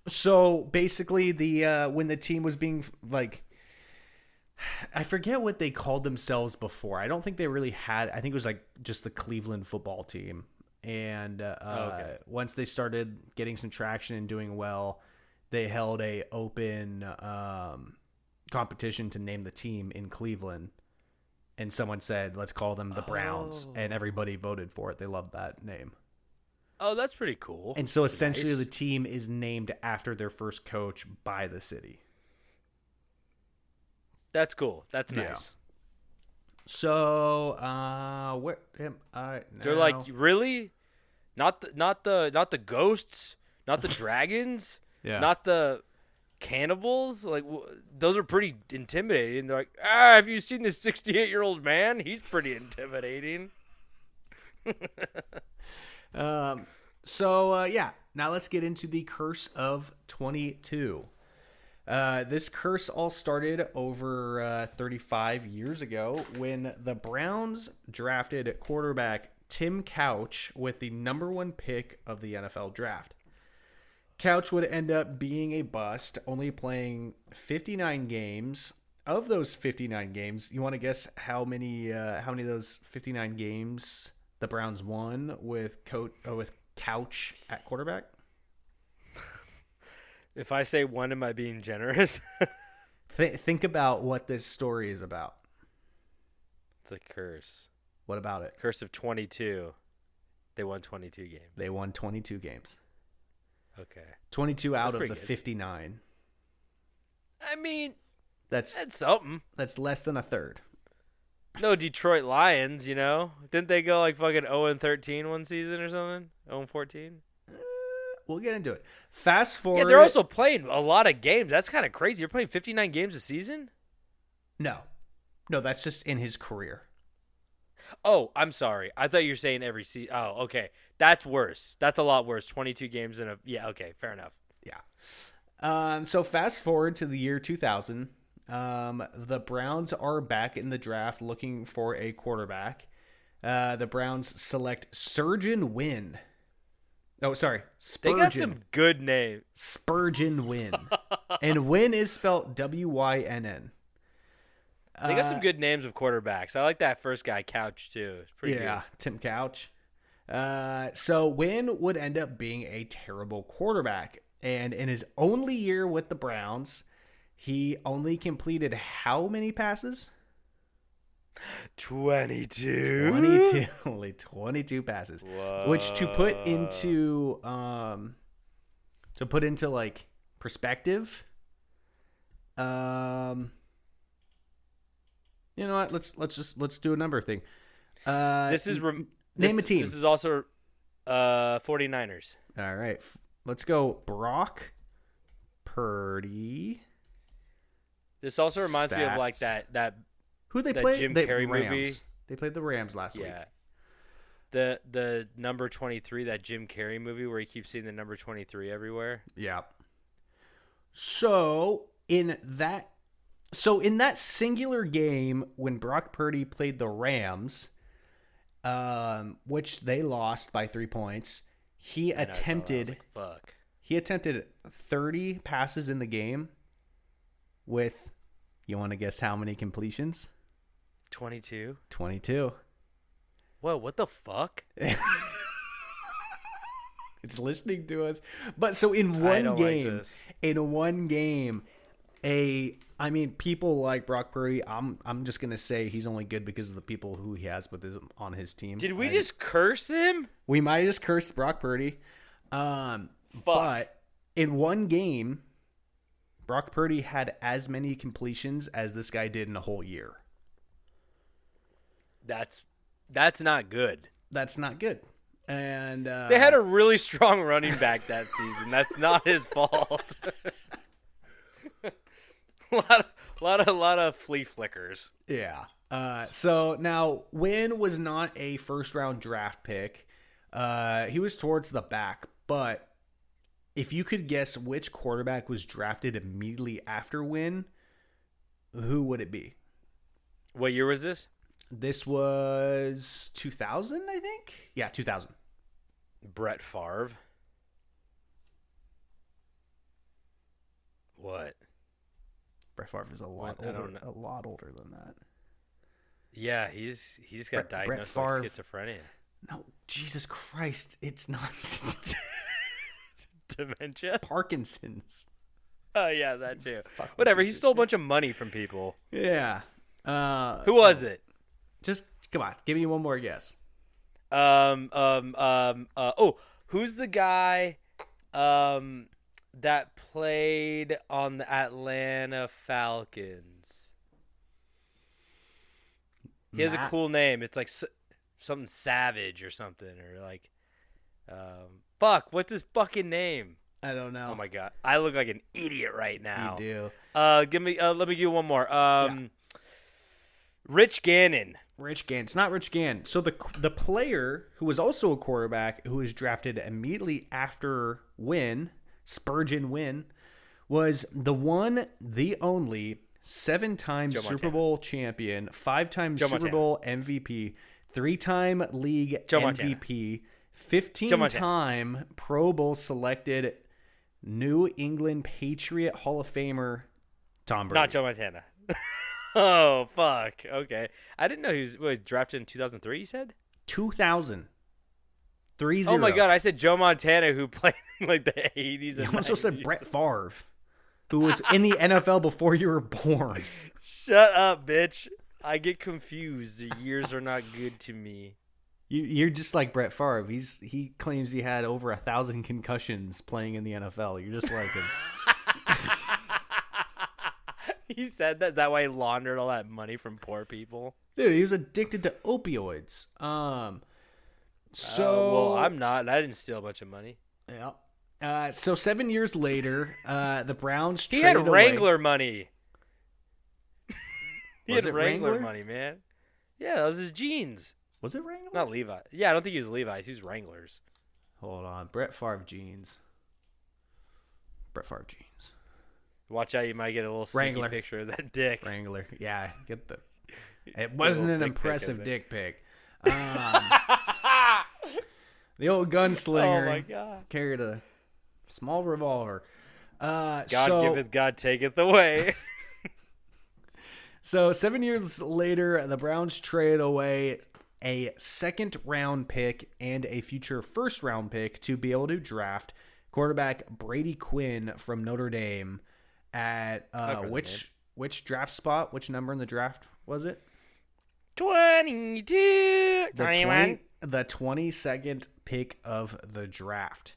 So basically, when the team was being like, I forget what they called themselves before. I don't think they really had. I think it was like just the Cleveland football team. And once they started getting some traction and doing well, they held a open competition to name the team in Cleveland. And someone said, "Let's call them the Browns," and everybody voted for it. They loved that name. Oh, that's pretty cool. And so that's essentially, nice. the team is named after their first coach by the city. That's cool. That's Yeah. nice. So, where am I now? They're like, really? Not the ghosts, not the dragons, Yeah. not the cannibals. Like those are pretty intimidating. They're like, have you seen this 68-year-old man? He's pretty intimidating. Yeah. Now let's get into the curse of 22. This curse all started over 35 years ago when the Browns drafted quarterback Tim Couch with the number 1 pick of the NFL draft. Couch would end up being a bust, only playing 59 games. Of those 59 games, you want to guess how many of those 59 games the Browns won with Couch at quarterback? If I say one, am I being generous? Think about what this story is about. The curse. What about it? Curse of 22. They won 22 games. They won 22 games. Okay. 22 out of pretty the good. 59. I mean, That's something. less than a third. No Detroit Lions, you know? Didn't they go like fucking 0-13 one season or something? 0-14? We'll get into it. Fast forward. Yeah, they're also playing a lot of games. That's kind of crazy. You're playing 59 games a season? No, that's just in his career. Oh, I'm sorry. I thought you were saying every season. Oh, okay. That's worse. That's a lot worse. 22 games in a... Yeah, okay. Fair enough. Yeah. So fast forward to the year 2000. The Browns are back in the draft looking for a quarterback. The Browns select Surgeon Wynn. Oh, sorry. Spurgeon. They got some good names. Spurgeon Wynn. And Wynn is spelled Wynn. They got some good names of quarterbacks. I like that first guy, Couch, too. It's pretty good. Tim Couch. So Wynn would end up being a terrible quarterback. And in his only year with the Browns, he only how many passes? 22. 22. Only 22 passes. Whoa. Which to put into like perspective, you know what? Let's do a number thing. Name a team. This is also 49ers. All right. Let's go Brock Purdy. This also reminds me of like Stats. that Who they that played? Jim The Carrey Rams. movie. They played the Rams last week. Yeah. The number 23, that Jim Carrey movie where he keeps seeing the number 23 everywhere. Yeah. So in that singular game when Brock Purdy played the Rams, which they lost by 3 points, he I know, I saw that. I was like, fuck. He attempted 30 passes in the game with, you want to guess how many completions? 22. 22. Whoa, what the fuck? It's listening to us. But so in I one don't game, people like Brock Purdy. I'm just gonna say he's only good because of the people who he has on his team. Did we just curse him? We might have just cursed Brock Purdy. But in one game, Brock Purdy had as many completions as this guy did in a whole year. That's not good. That's not good. And They had a really strong running back that season. That's not his fault. a lot of flea flickers. Yeah. So now Wynn was not a first round draft pick. He was towards the back, but if you could guess which quarterback was drafted immediately after Wynn, who would it be? What year was this? This was 2000, I think. Yeah, 2000. Brett Favre. What? Brett Favre is a lot older than that. Yeah, he's got diagnosed Favre, with schizophrenia. No, Jesus Christ, it's not Dementia? Parkinson's. Oh yeah, that too. Whatever, he stole a bunch of money from people. Yeah. Who was it? Just come on, give me one more guess. Who's the guy that played on the Atlanta Falcons? He has a cool name. It's like something Savage or something, or like what's his fucking name? I don't know. Oh my god, I look like an idiot right now. You do. Let me give you one more. Rich Gannon. Rich Gann. It's not Rich Gann. So the player who was also a quarterback who was drafted immediately after Wynn, Spurgeon Wynn, was the only 7-time Super Bowl champion, 5-time Super Bowl MVP, 3-time league MVP, 15-time Pro Bowl selected New England Patriot Hall of Famer Tom Brady. Not Joe Montana. Oh, fuck. Okay. I didn't know he was drafted in 2003, you said? 2000. 3 Oh, my God. I said Joe Montana, who played in like the 80s and You also 90s. said Brett Favre, who was in the NFL before you were born. Shut up, bitch. I get confused. The years are not good to me. You're just like Brett Favre. He claims he had over 1,000 concussions playing in the NFL. You're just like him. He said that. Is that why he laundered all that money from poor people? Dude, he was addicted to opioids. Well, I'm not. I didn't steal a bunch of money. Yeah. So 7 years later, the Browns He traded had away. Wrangler money. He Was had it Wrangler Wrangler? money, man. Yeah, that was his jeans. Was it Wrangler? Not Levi. Yeah, I don't think he was Levi's. He was Wranglers. Hold on. Brett Favre jeans. Brett Favre jeans. Watch out, you might get a little sneaky Wrangler. picture of that dick. Wrangler. Yeah, get the. It wasn't an dick pic impressive of it. dick pic. The old gunslinger Oh my God. carried a small revolver. God giveth, God taketh away. So 7 years later, the Browns traded away a second-round pick and a future first-round pick to be able to draft quarterback Brady Quinn from Notre Dame at which draft spot? Which number in the draft was it? 22. 21. The 22nd pick of the draft.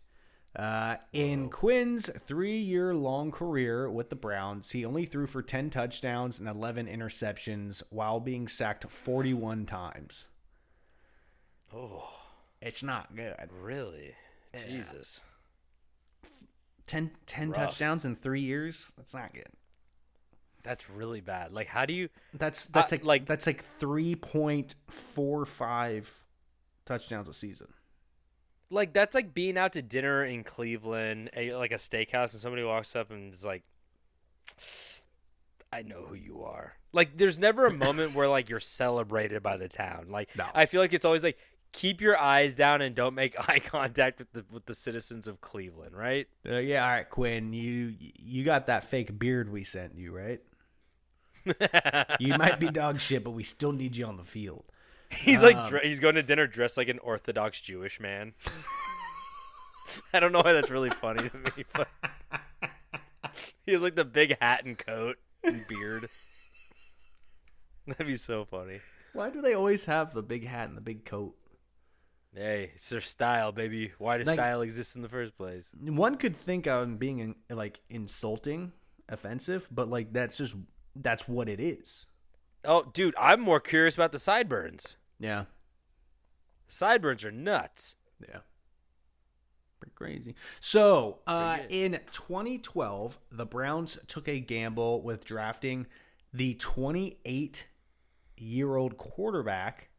In Quinn's 3-year-long career with the Browns, he only threw for 10 touchdowns and 11 interceptions while being sacked 41 times. Oh, It's not good. really? Yeah. Jesus. 10 touchdowns in 3 years? That's not good. That's really bad. Like, how do you... That's like 3.45 touchdowns a season. Like, that's like being out to dinner in Cleveland, like a steakhouse, and somebody walks up and is like, I know who you are. Like, there's never a moment where, like, you're celebrated by the town. Like, No. I feel like it's always like, keep your eyes down and don't make eye contact with the citizens of Cleveland, right? Yeah, all right, Quinn, you got that fake beard we sent you, right? You might be dog shit, but we still need you on the field. He's like he's going to dinner dressed like an Orthodox Jewish man. I don't know why that's really funny to me, but he has like the big hat and coat and beard. That'd be so funny. Why do they always have the big hat and the big coat? Hey, it's their style, baby. Why does style exist in the first place? One could think I'm being like insulting, offensive, but like that's what it is. Oh, dude, I'm more curious about the sideburns. Yeah. Sideburns are nuts. Yeah. Pretty crazy. So, in 2012, the Browns took a gamble with drafting the 28-year-old quarterback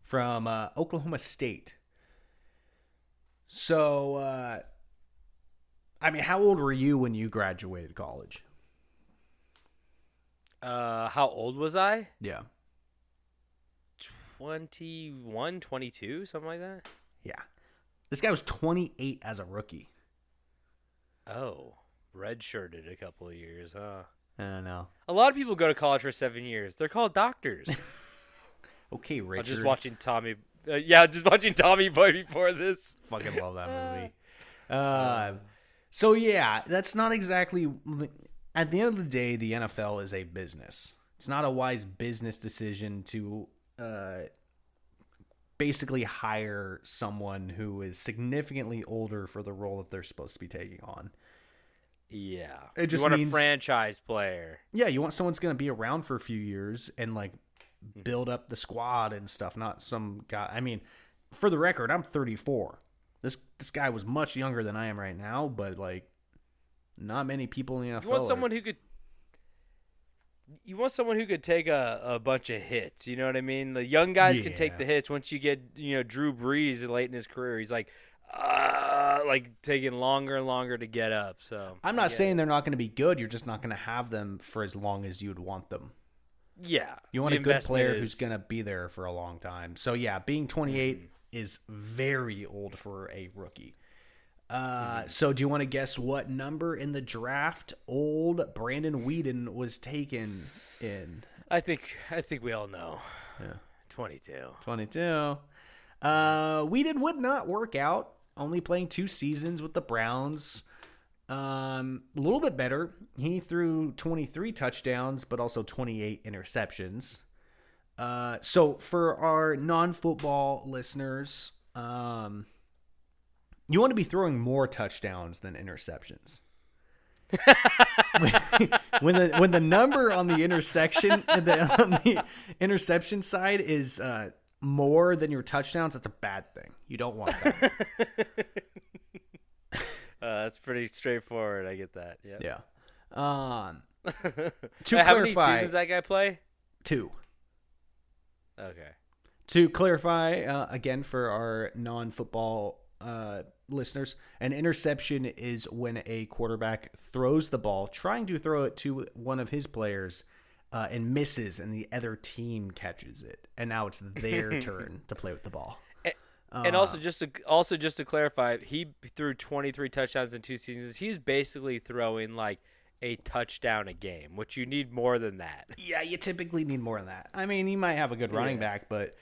from Oklahoma State. So, I mean, how old were you when you graduated college? How old was I? Yeah. 21, 22, something like that. Yeah. This guy was 28 as a rookie. Oh, redshirted a couple of years, huh? I don't know. A lot of people go to college for 7 years. They're called doctors. Okay, Richard. I was just watching Tommy. Just watching Tommy Boy before this. Fucking love that movie. So yeah, that's not exactly. At the end of the day, the NFL is a business. It's not a wise business decision to basically hire someone who is significantly older for the role that they're supposed to be taking on. Yeah, it just you want means, a franchise player. Yeah, you want someone that's going to be around for a few years and like build up the squad and stuff. Not some guy. I mean, for the record, I'm 34. This guy was much younger than I am right now, but like, not many people in the NFL. You want someone who could. You want someone who could take a bunch of hits. You know what I mean? The young guys can take the hits. Once you get Drew Brees late in his career, he's like taking longer and longer to get up. So I'm not saying they're not going to be good. You're just not going to have them for as long as you'd want them. Yeah, you want a good player who's going to be there for a long time. So yeah, being 28 is very old for a rookie. So do you want to guess what number in the draft old Brandon Weeden was taken in? I think we all know. Yeah. 22. 22. Weeden would not work out, only playing 2 seasons with the Browns. A little bit better. He threw 23 touchdowns, but also 28 interceptions. So for our non-football listeners, you want to be throwing more touchdowns than interceptions. when the number on the interception side is more than your touchdowns, that's a bad thing. You don't want that. That's pretty straightforward. I get that. Yep. Yeah. How clarify, many seasons that guy play? 2. Okay. To clarify, again, for our non-football listeners, an interception is when a quarterback throws the ball, trying to throw it to one of his players, and misses, and the other team catches it, and now it's their turn to play with the ball. And also just to clarify, he threw 23 touchdowns in 2 seasons. He's basically throwing like a touchdown a game, which you need more than that. Yeah, you typically need more than that. I mean, he might have a good running back, but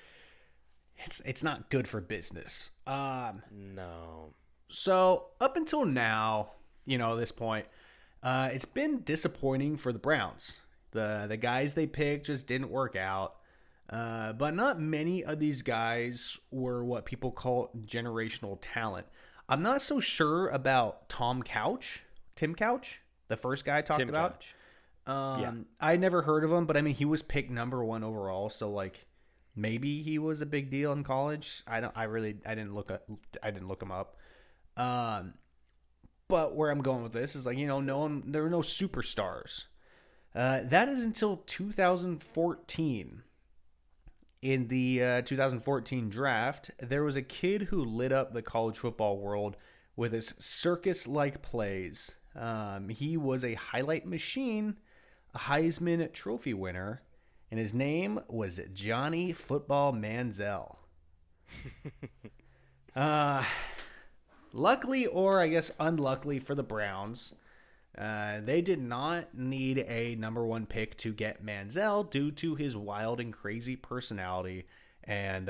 it's not good for business. No. So up until now, this point, it's been disappointing for the Browns. The guys they picked just didn't work out. But not many of these guys were what people call generational talent. I'm not so sure about Tim Couch, the first guy I talked about. I never heard of him, but I mean, he was picked number 1 overall. So like, maybe he was a big deal in college. I didn't look him up. But where I'm going with this is like, there were no superstars. That is until 2014. In the 2014 draft, there was a kid who lit up the college football world with his circus-like plays. He was a highlight machine, a Heisman Trophy winner, and his name was Johnny Football Manziel. Luckily, or I guess unluckily for the Browns, they did not need a number 1 pick to get Manziel due to his wild and crazy personality and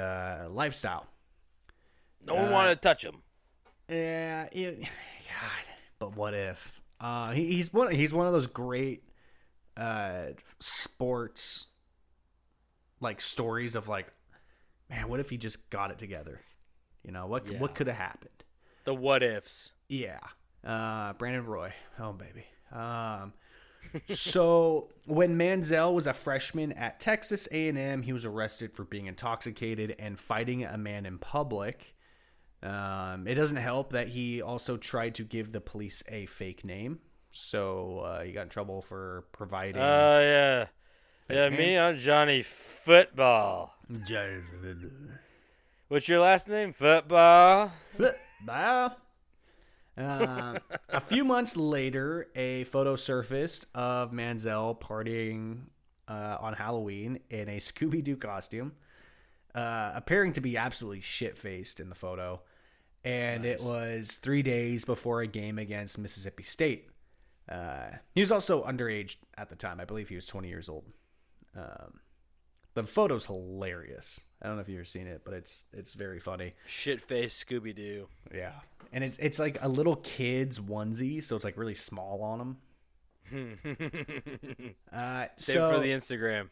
lifestyle. No one wanted to touch him. Yeah, God. But what if? He's one of those great sports like stories of like, man, what if he just got it together? You know, what could have happened? The what ifs. Yeah. Brandon Roy. Oh, baby. So when Manziel was a freshman at Texas A&M, he was arrested for being intoxicated and fighting a man in public. It doesn't help that he also tried to give the police a fake name. So he got in trouble for providing... yeah. Yeah, me, I'm Johnny Football. What's your last name? Football? Football. A few months later, a photo surfaced of Manziel partying on Halloween in a Scooby-Doo costume, appearing to be absolutely shit-faced in the photo. And It was 3 days before a game against Mississippi State. He was also underage at the time. I believe he was 20 years old. The photo's hilarious. I don't know if you've ever seen it, but it's very funny. Shit-faced Scooby-Doo. Yeah. And it's like a little kid's onesie, so it's like really small on him. Save for the Instagram.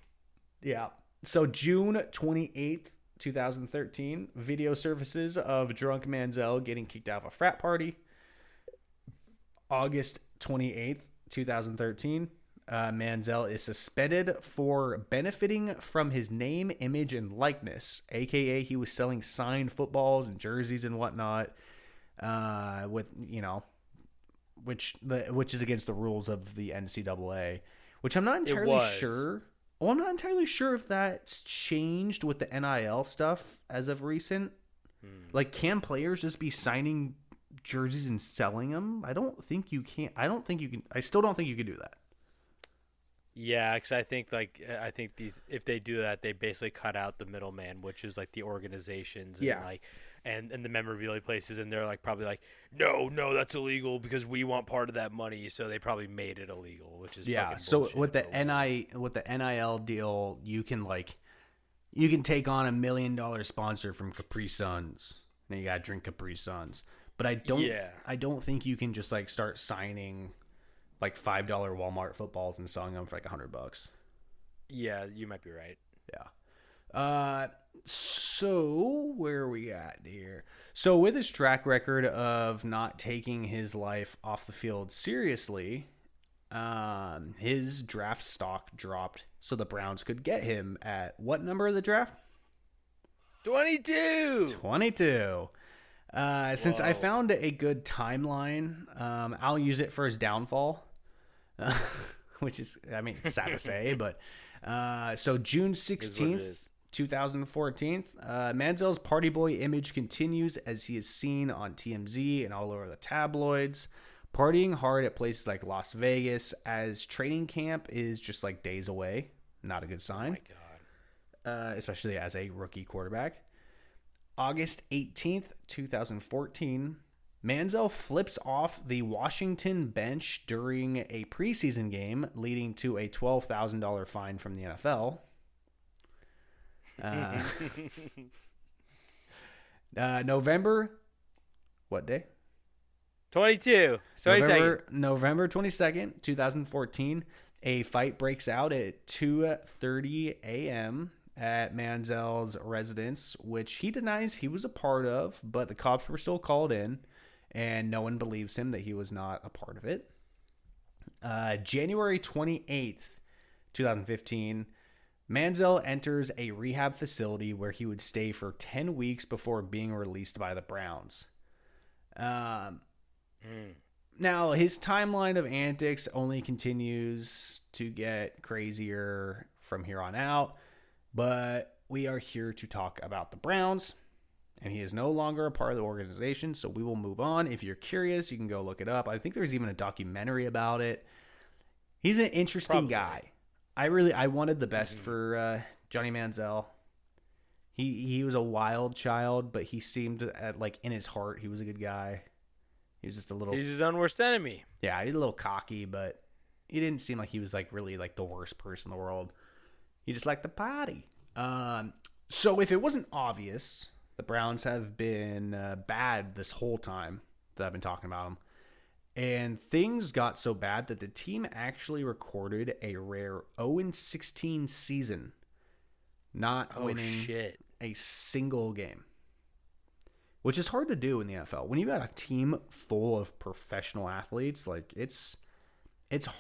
Yeah. So June 28th, 2013, video surfaces of drunk Manziel getting kicked out of a frat party. August 28th, 2013, Manziel is suspended for benefiting from his name, image, and likeness, aka he was selling signed footballs and jerseys and whatnot, which is against the rules of the NCAA, which I'm not entirely sure. Well, I'm not entirely sure if that's changed with the NIL stuff as of recent. Like, can players just be signing jerseys and selling them? I don't think you can. I still don't think you can do that. Yeah, because I think these, if they do that, they basically cut out the middleman, which is like the organizations and the memorabilia places, and they're like probably like, no, that's illegal because we want part of that money, so they probably made it illegal, which is So with the NIL deal, you can take on $1 million sponsor from Capri Suns, and you gotta drink Capri Suns. But I don't think you can just like start signing like $5 Walmart footballs and selling them for like $100. Yeah, you might be right. Yeah. So where are we at here? So with his track record of not taking his life off the field seriously, his draft stock dropped so the Browns could get him at what number of the draft? 22. Since I found a good timeline, I'll use it for his downfall, which is, I mean, sad to say, but so June 16th, 2014, Manziel's party boy image continues as he is seen on TMZ and all over the tabloids, partying hard at places like Las Vegas as training camp is just like days away. Not a good sign. Oh my God. Especially as a rookie quarterback. August 18th, 2014, Manziel flips off the Washington bench during a preseason game, leading to a $12,000 fine from the NFL. November, what day? 22. November 22nd, 2014, a fight breaks out at 2:30 a.m. at Manziel's residence, which he denies he was a part of, but the cops were still called in, and no one believes him that he was not a part of it. January 28th, 2015, Manziel enters a rehab facility where he would stay for 10 weeks before being released by the Browns. Now, his timeline of antics only continues to get crazier from here on out, but we are here to talk about the Browns, and he is no longer a part of the organization, so we will move on. If you're curious, you can go look it up. I think there's even a documentary about it. He's an interesting guy. I wanted the best for Johnny Manziel. He was a wild child, but he seemed in his heart he was a good guy. He was just a little. He's his own worst enemy. Yeah, he's a little cocky, but he didn't seem like he was really the worst person in the world. He just liked to party. So if it wasn't obvious, The Browns have been bad this whole time that I've been talking about them. And things got so bad that the team actually recorded a rare 0-16 season, not winning a single game, which is hard to do in the NFL. When you've got a team full of professional athletes, like it's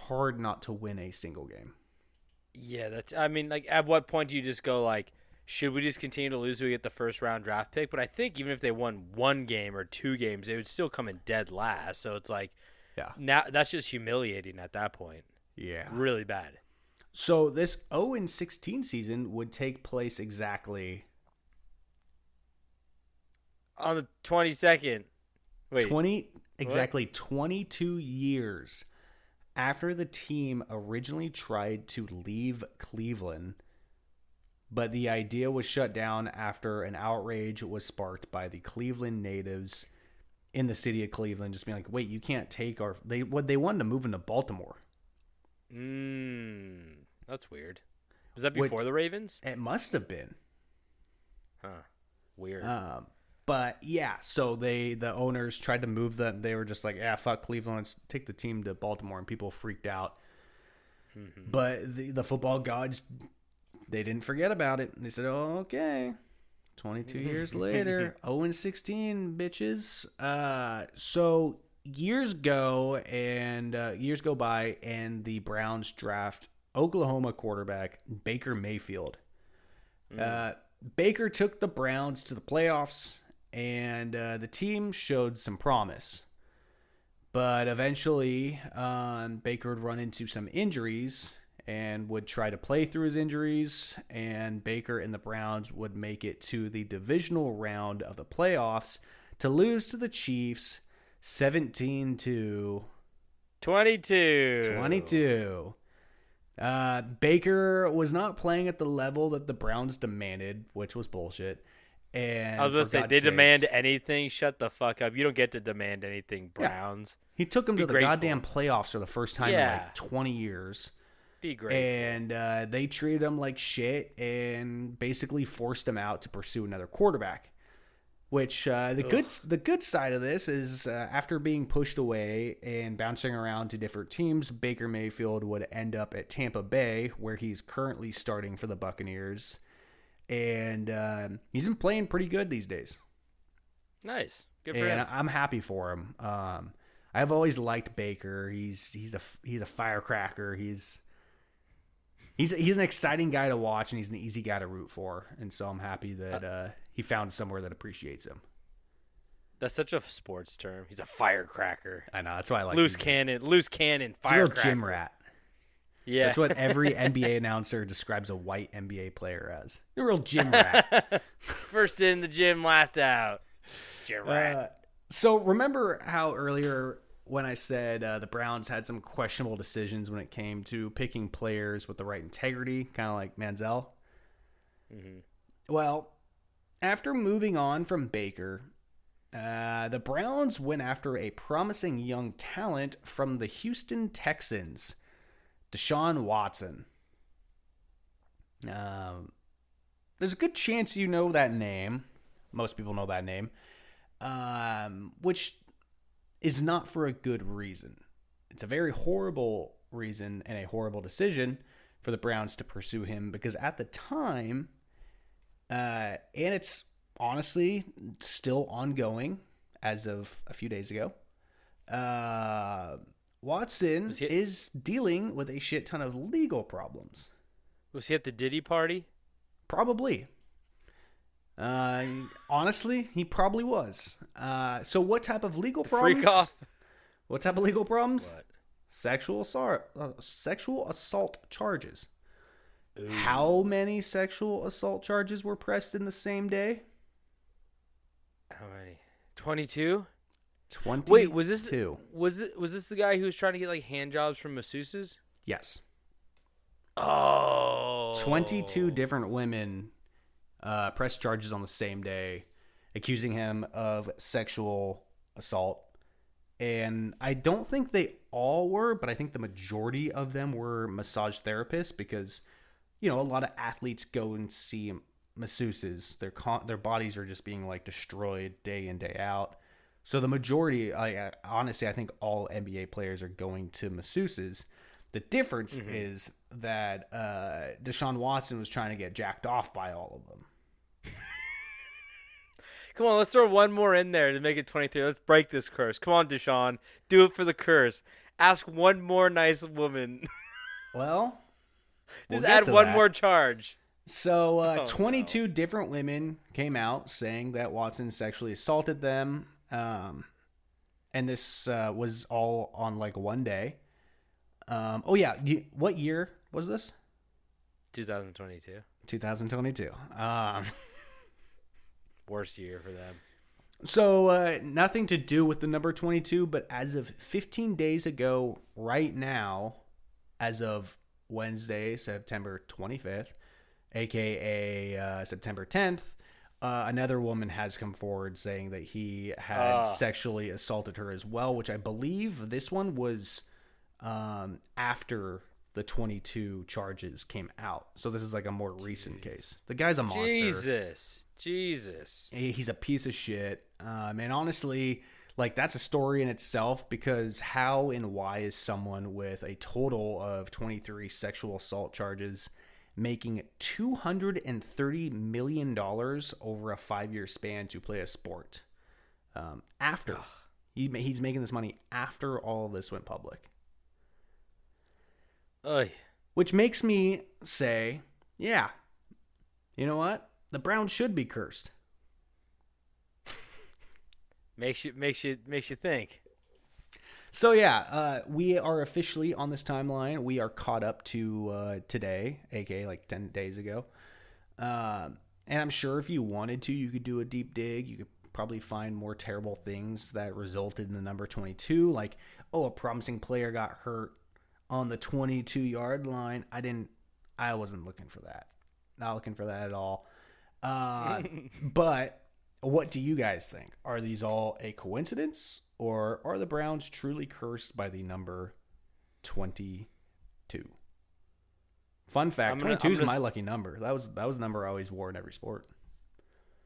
hard not to win a single game. Yeah, at what point do you just go like, should we just continue to lose so we get the first round draft pick? But I think even if they won one game or two games, they would still come in dead last. So it's like, now that's just humiliating at that point. Yeah. Really bad. So this 0-16 season would take place exactly on the 22nd. Wait. 22 years after the team originally tried to leave Cleveland, but the idea was shut down after an outrage was sparked by the Cleveland natives in the city of Cleveland, just being like, wait, you can't take our... They wanted to move into Baltimore. That's weird. Was that before the Ravens? It must have been. Huh. Weird. But yeah, so the owners tried to move them. They were just like, fuck Cleveland, let's take the team to Baltimore, and people freaked out. Mm-hmm. But the football gods, they didn't forget about it. They said, oh, okay. 22 years later, 0-16, bitches. So years go by, and the Browns draft Oklahoma quarterback Baker Mayfield. Baker took the Browns to the playoffs, and the team showed some promise. But eventually, Baker would run into some injuries and would try to play through his injuries, and Baker and the Browns would make it to the divisional round of the playoffs to lose to the Chiefs 17-22. Baker was not playing at the level that the Browns demanded, which was bullshit. And I was going to say, they demand anything? Shut the fuck up. You don't get to demand anything, Browns. Yeah. He took them to the goddamn playoffs for the first time in like 20 years. Be great. And they treated him like shit and basically forced him out to pursue another quarterback. Which the good side of this is after being pushed away and bouncing around to different teams, Baker Mayfield would end up at Tampa Bay, where he's currently starting for the Buccaneers, and he's been playing pretty good these days. Nice, good for him. And I'm happy for him. I've always liked Baker. He's a firecracker. He's an exciting guy to watch, and he's an easy guy to root for. And so I'm happy that he found somewhere that appreciates him. That's such a sports term. He's a firecracker. I know. That's why I like loose cannon, firecracker. He's a real gym rat. Yeah, that's what every NBA announcer describes a white NBA player as. A real gym rat. First in the gym, last out. Gym rat. So remember how earlier when I said the Browns had some questionable decisions when it came to picking players with the right integrity, kind of like Manziel? Mm-hmm. Well, after moving on from Baker, the Browns went after a promising young talent from the Houston Texans, Deshaun Watson. There's a good chance you know that name. Most people know that name. Which is not for a good reason. It's a very horrible reason and a horrible decision for the Browns to pursue him, because at the time, and it's honestly still ongoing as of a few days ago, Watson is dealing with a shit ton of legal problems. Was he at the Diddy party? Probably. Honestly, he probably was. So what type of legal problems? Freak off. What type of legal problems? What? Sexual assault charges. Ooh. How many sexual assault charges were pressed in the same day? How many? 22? 22. Wait, was this the guy who was trying to get like hand jobs from masseuses? Yes. Oh. 22 different women pressed charges on the same day, accusing him of sexual assault. And I don't think they all were, but I think the majority of them were massage therapists, because, you know, a lot of athletes go and see masseuses. Their bodies are just being like destroyed day in, day out. So the majority, honestly, I think all NBA players are going to masseuses. The difference is that Deshaun Watson was trying to get jacked off by all of them. Come on, let's throw one more in there to make it 23. Let's break this curse. Come on, Deshaun. Do it for the curse. Ask one more nice woman. Well, just add one more charge. So 22 different women came out saying that Watson sexually assaulted them. And this was all on like one day. What year was this? 2022. 2022. Worst year for them. So nothing to do with the number 22, but as of 15 days ago, right now, as of Wednesday, September 25th, aka September 10th, another woman has come forward saying that he had sexually assaulted her as well, which I believe this one was after the 22 charges came out. So this is like a more recent case. The guy's a monster. Jesus. He's a piece of shit. And honestly, like that's a story in itself, because how and why is someone with a total of 23 sexual assault charges making $230 million over a 5-year span to play a sport? He's making this money after all of this went public. Which makes me say, yeah, you know what? The Browns should be cursed. Makes you think. So yeah, we are officially on this timeline. We are caught up to today, aka like 10 days ago. And I'm sure if you wanted to, you could do a deep dig. You could probably find more terrible things that resulted in the number 22, like a promising player got hurt on the 22-yard line. I wasn't looking for that. Not looking for that at all. But what do you guys think? Are these all a coincidence, or are the Browns truly cursed by the number 22? Fun fact, 22 is my lucky number. That was the number I always wore in every sport.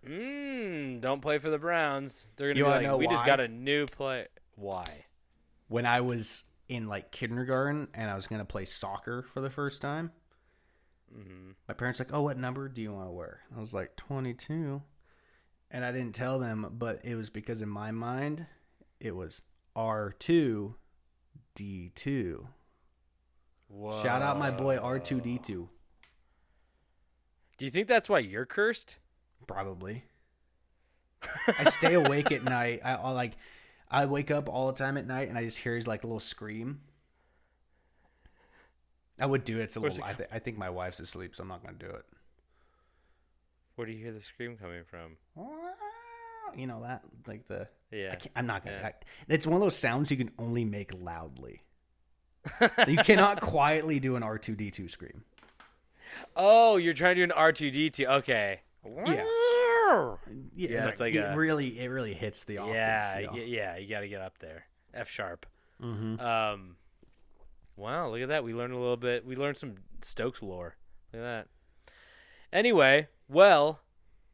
Don't play for the Browns. They're going to be like, we just got a new play. Why? When I was in like kindergarten and I was going to play soccer for the first time, my parents were like, what number do you want to wear? I was like, 22. And I didn't tell them, but it was because in my mind, it was R2D2. Whoa. Shout out my boy R2D2. Do you think that's why you're cursed? Probably. I stay awake at night. I wake up all the time at night and I just hear his like little scream. I would do it. It's a little. I think my wife's asleep, so I'm not going to do it. Where do you hear the scream coming from? You know that, like the. Yeah. I'm not going to. It's one of those sounds you can only make loudly. You cannot quietly do an R2D2 scream. Oh, you're trying to do an R2D2. Okay. Yeah. Yeah, it's like it really hits the octaves. Yeah. You got to get up there. F sharp. Wow, look at that. We learned a little bit. We learned some Stokes lore. Look at that. Anyway, well,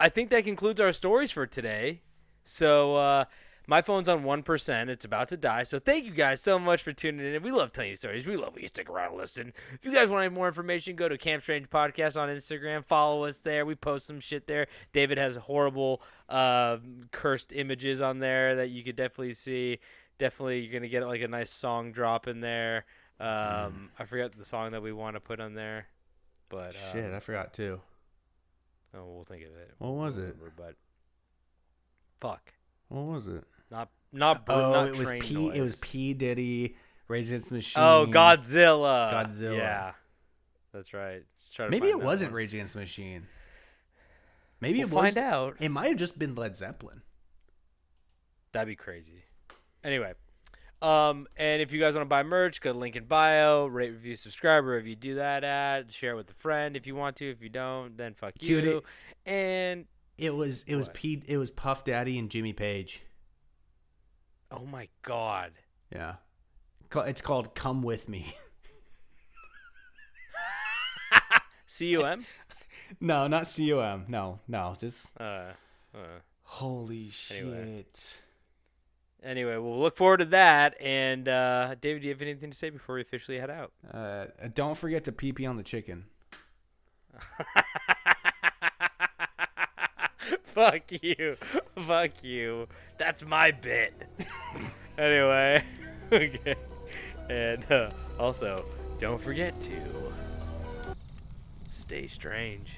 I think that concludes our stories for today. So my phone's on 1%. It's about to die. So thank you guys so much for tuning in. We love telling you stories. We love when you stick around and listen. If you guys want any more information, go to Camp Strange Podcast on Instagram. Follow us there. We post some shit there. David has horrible cursed images on there that you could definitely see. Definitely you're going to get like a nice song drop in there. I forgot the song that we want to put on there. But shit, I forgot too. Oh, we'll think of it. What was it? But fuck. What was it? Not it was train P. noise. It was P. Diddy, Rage Against the Machine. Oh, Godzilla. Yeah, that's right. Maybe it wasn't Rage Against the Machine. Maybe we'll find out. It might have just been Led Zeppelin. That'd be crazy. Anyway, and if you guys want to buy merch, go to link in bio, rate, review, subscribe, wherever you do that at. Share it with a friend if you want to. If you don't, then fuck you. Dude, it was Puff Daddy and Jimmy Page. Oh my god. Yeah. It's called Come With Me. CUM? No, not cum. No, just. Holy shit. Anyway, we'll look forward to that. And David, do you have anything to say before we officially head out? Don't forget to pee on the chicken. Fuck you. Fuck you. That's my bit. Anyway. Okay. And also, don't forget to stay strange.